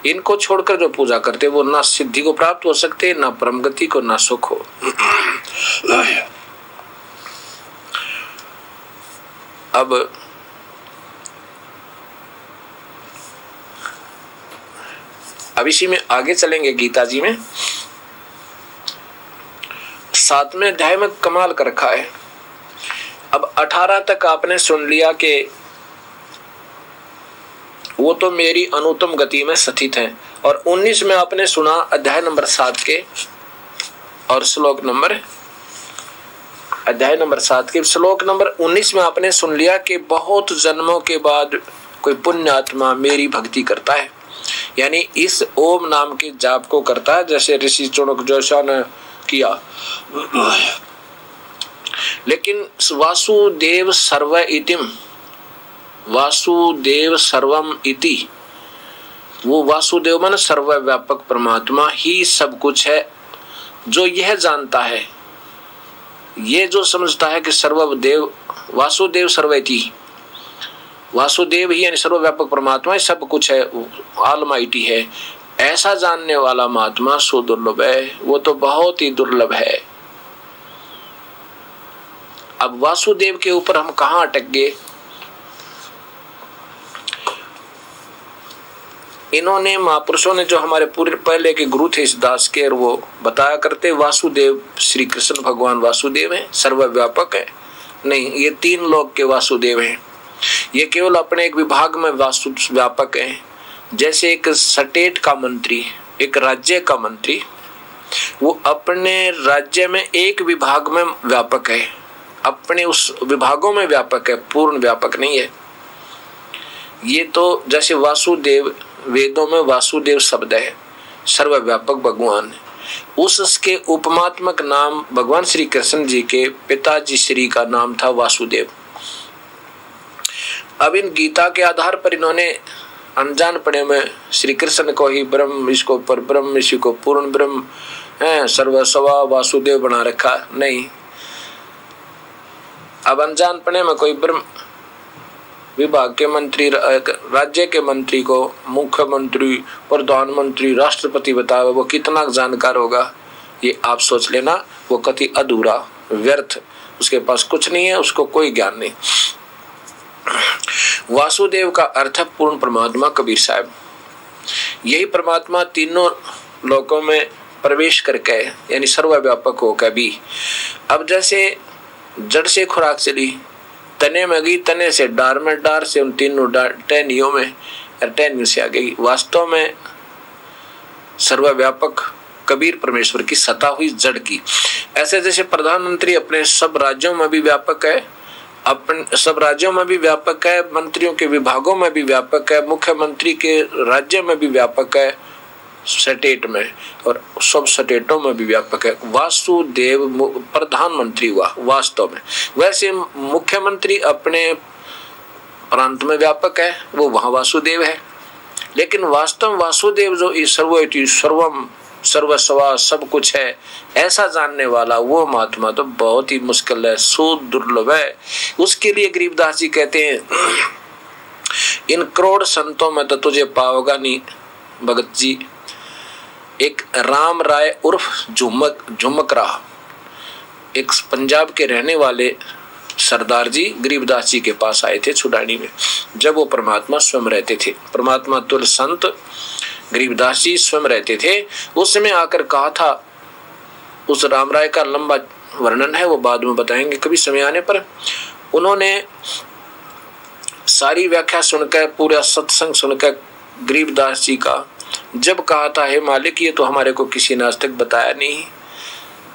इनको छोड़कर जो पूजा करते वो ना सिद्धि को प्राप्त हो सकते, ना परम गति को, ना सुख हो। अब इसी में आगे चलेंगे। गीता जी में 7वें अध्याय में कमाल कर रखा है। अब 18 तक आपने सुन लिया कि वो तो मेरी अनुत्तम गति में स्थित हैं, और 19 में आपने सुना अध्याय नंबर 7 के और अध्याय नंबर 7 के श्लोक नंबर 19 में आपने सुन लिया कि बहुत जन्मों के बाद कोई पुण्य आत्मा मेरी भक्ति करता है, यानी इस ओम नाम के जाप को करता है, जैसे ऋषि चुनक जैसा ने किया। लेकिन वासुदेव सर्वम इति, वो वासुदेव मन सर्वव्यापक परमात्मा ही सब कुछ है। जो यह जानता है, ये जो समझता है कि वासुदेव सर्वैति, वासुदेव ही यानी सर्वव्यापक परमात्मा ही सब कुछ है, ऑलमाइटी है, ऐसा जानने वाला महात्मा सुदुर्लभ है, वो तो बहुत ही दुर्लभ है। अब वासुदेव के ऊपर हम कहां अटक गए? इन्होंने महापुरुषों ने, जो हमारे पूरे पहले के गुरु थे इस दास के, और वो बताया करते वासुदेव श्री कृष्ण भगवान वासुदेव है, सर्वव्यापक है। नहीं, ये 3 लोक के वासुदेव हैं। ये केवल अपने एक विभाग में व्यापक है। जैसे एक स्टेट का मंत्री, एक राज्य का मंत्री, वो अपने राज्य में एक विभाग में व्यापक है, अपने उस विभागों में व्यापक है, पूर्ण व्यापक नहीं है। ये तो जैसे वासुदेव, वेदों में वासुदेव शब्द है, सर्वव्यापक भगवान। उसके उपमात्मक नाम भगवान श्री कृष्ण जी के पिताजी श्री का नाम था वासुदेव। अब इन गीता के आधार पर इन्होंने अनजानपने में श्री कृष्ण को ही ब्रह्म, इसको पर ब्रह्म, इसी को पूर्ण ब्रह्म है, सर्वस्वा वासुदेव बना रखा। नहीं, अब अनजानपने में कोई ब्रह्म विभाग के मंत्री, राज्य के मंत्री को मुख्यमंत्री, प्रधानमंत्री, राष्ट्रपति बतावे, वो कितना जानकार होगा ये आप सोच लेना। वो कति अधूरा, व्यर्थ, उसके पास कुछ नहीं है, उसको कोई ज्ञान नहीं। वासुदेव का अर्थ है पूर्ण परमात्मा। कबीर साहब, यही परमात्मा तीनों लोकों में प्रवेश करके, यानी सर्वव्यापक होकर भी, अब जैसे जड़ से खुराक चली, तने में गई, तने से डार में, डार से उन तीनों टहनियों में, टहनियों से आ गई। वास्तव में सर्वव्यापक कबीर परमेश्वर की सता हुई जड़ की। ऐसे जैसे प्रधानमंत्री अपने सब राज्यों में भी व्यापक है, अपने सब राज्यों में भी व्यापक है, मंत्रियों के विभागों में भी व्यापक है, मुख्यमंत्री के राज्य में भी व्यापक है, स्टेट में, और सब स्टेटों में भी व्यापक है। वासुदेव प्रधानमंत्री हुआ वास्तव में। वैसे मुख्यमंत्री अपने प्रांत में व्यापक है, वो वहां वासुदेव है। लेकिन वास्तव वासुदेव जो सर्वम सर्वस्वा सब कुछ है, ऐसा जानने वाला वो महात्मा तो बहुत ही मुश्किल है, सुदुर्लभ है। उसके लिए गरीबदास जी कहते हैं, इन करोड़ संतों में तो तुझे पाओगा नहीं भगत जी। एक राम राय उर्फ झुमक रहा, एक पंजाब के रहने वाले सरदार जी गरीबदास जी के पास आए थे छुड़ानी में, जब वो परमात्मा स्वयं रहते थे। परमात्मा तुल्य संत गरीबदास जी स्वयं रहते थे। उस समय आकर कहा था, उस राम राय का लंबा वर्णन है, वो बाद में बताएंगे कभी समय आने पर। उन्होंने सारी व्याख्या सुनकर, पूरा सत्संग सुनकर गरीबदास जी का जब कहा था, हे मालिक ये तो हमारे को किसी ने आज तक बताया नहीं,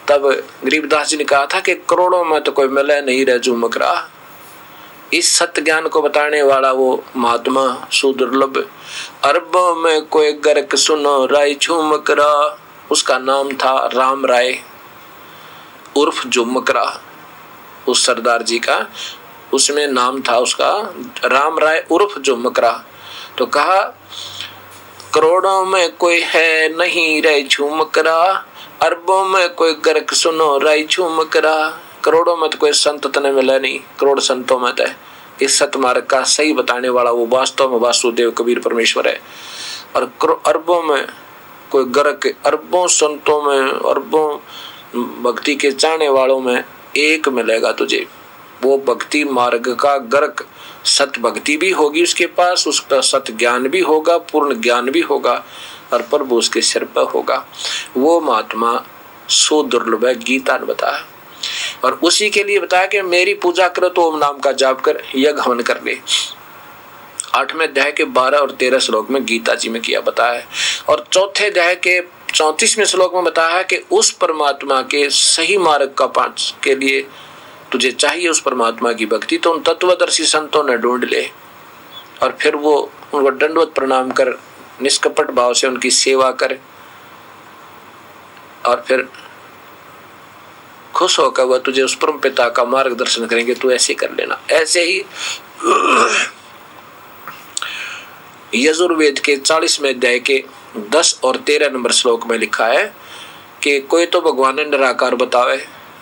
तब गरीबदास जी ने कहा था कि करोड़ों में तो कोई मिले नहीं रह झुमक रहा। इस सत्य ज्ञान को बताने वाला वो महात्मा सुदुर्लभ, अरबों में कोई गर्क सुनो राय झुमक रहा, उसका नाम था राम राय उर्फ झुमक रहा। उस सरदार जी का उसमें नाम था उसका राम राय उर्फ झुमक रहा। तो कहा करोड़ों में कोई है नहीं राय झुमक रहा, अरबों में कोई गर्क सुनो राय झुमक रहा। करोड़ों में तो कोई संत तने मिला नहीं, करोड़ संतों में तो इस सतमार्ग का सही बताने वाला वो वास्तव में वासुदेव कबीर परमेश्वर है। और अरबों में कोई गर्क, अरबों संतों में, अरबों भक्ति के चाहने वालों में एक मिलेगा तुझे। वो भक्ति मार्ग का गर्क, सत भक्ति भी होगी उसके पास, उसका सत ज्ञान भी होगा, पूर्ण ज्ञान भी होगा, और प्रभु उसके सिर पर होगा। वो महात्मा सो दुर्लभ है, गीता ने बताया। और उसी के लिए बताया कि मेरी पूजा करो तो ओम नाम का जाप कर, यज्ञ हवन कर ले। 8वें अध्याय के 12 और 13 श्लोक में गीता जी में किया बताया है। और चौथे अध्याय के 34वें श्लोक में बताया है कि उस परमात्मा के सही मार्ग का पाठ के लिए तुझे चाहिए उस परमात्मा की भक्ति, तो उन तत्वदर्शी संतों ने ढूंढ ले और फिर वो उनको दंडवत प्रणाम कर निष्कपट भाव से उनकी सेवा कर और फिर खुश होकर वह तुझे उस परम पिता का मार्गदर्शन करेंगे। तू ऐसे कर लेना। ऐसे ही यजुर्वेद के 40वें अध्याय के 10 और 13 नंबर श्लोक में लिखा है कि कोई तो भगवान ने निराकार बतावे,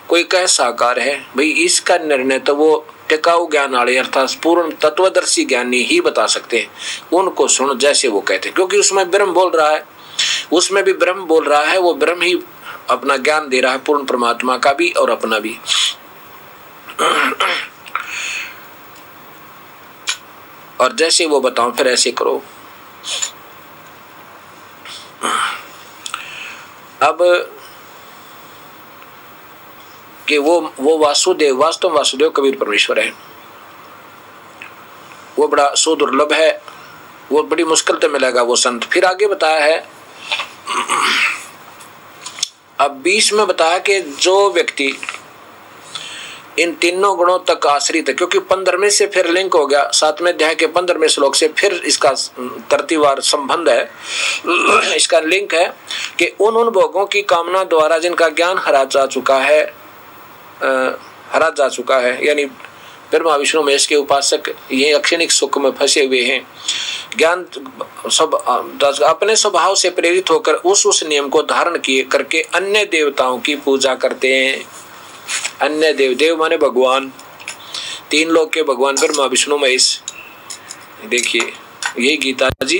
कोई कहे साकार है। भाई इसका निर्णय तो वो टिकाऊ ज्ञान वाले अर्थात पूर्ण तत्वदर्शी ज्ञानी ही बता सकते हैं। उनको सुनो जैसे वो कहते हैं, क्योंकि उसमें ब्रह्म बोल रहा है, उसमें भी ब्रह्म बोल रहा है। वो ब्रह्म ही अपना ज्ञान दे रहा है, पूर्ण परमात्मा का भी और अपना भी। और जैसे वो बताऊं फिर ऐसे करो। अब कि वो वासुदेव, वास्तव वासुदेव कबीर परमेश्वर है, वो बड़ा सुदुर्लभ है, वो बड़ी मुश्किल से मिलेगा वो संत। फिर आगे बताया है, अब 20 में बताया कि जो व्यक्ति इन तीनों गुणों तक आश्रित है, क्योंकि 15वें से फिर लिंक हो गया, 7वें अध्याय के 15वें श्लोक से फिर इसका तरतीवार संबंध है, इसका लिंक है कि उन भोगों की कामना द्वारा जिनका ज्ञान हरा जा चुका है, यानी ब्रह्मा विष्णु महेश के उपासक ये अक्षणिक सुख में फंसे हुए हैं, ज्ञान सब अपने स्वभाव से प्रेरित होकर उस नियम को धारण किए करके अन्य देवताओं की पूजा करते हैं। अन्य देव माने भगवान, 3 लोक के भगवान ब्रह्मा विष्णु महेश। देखिए यही गीता जी।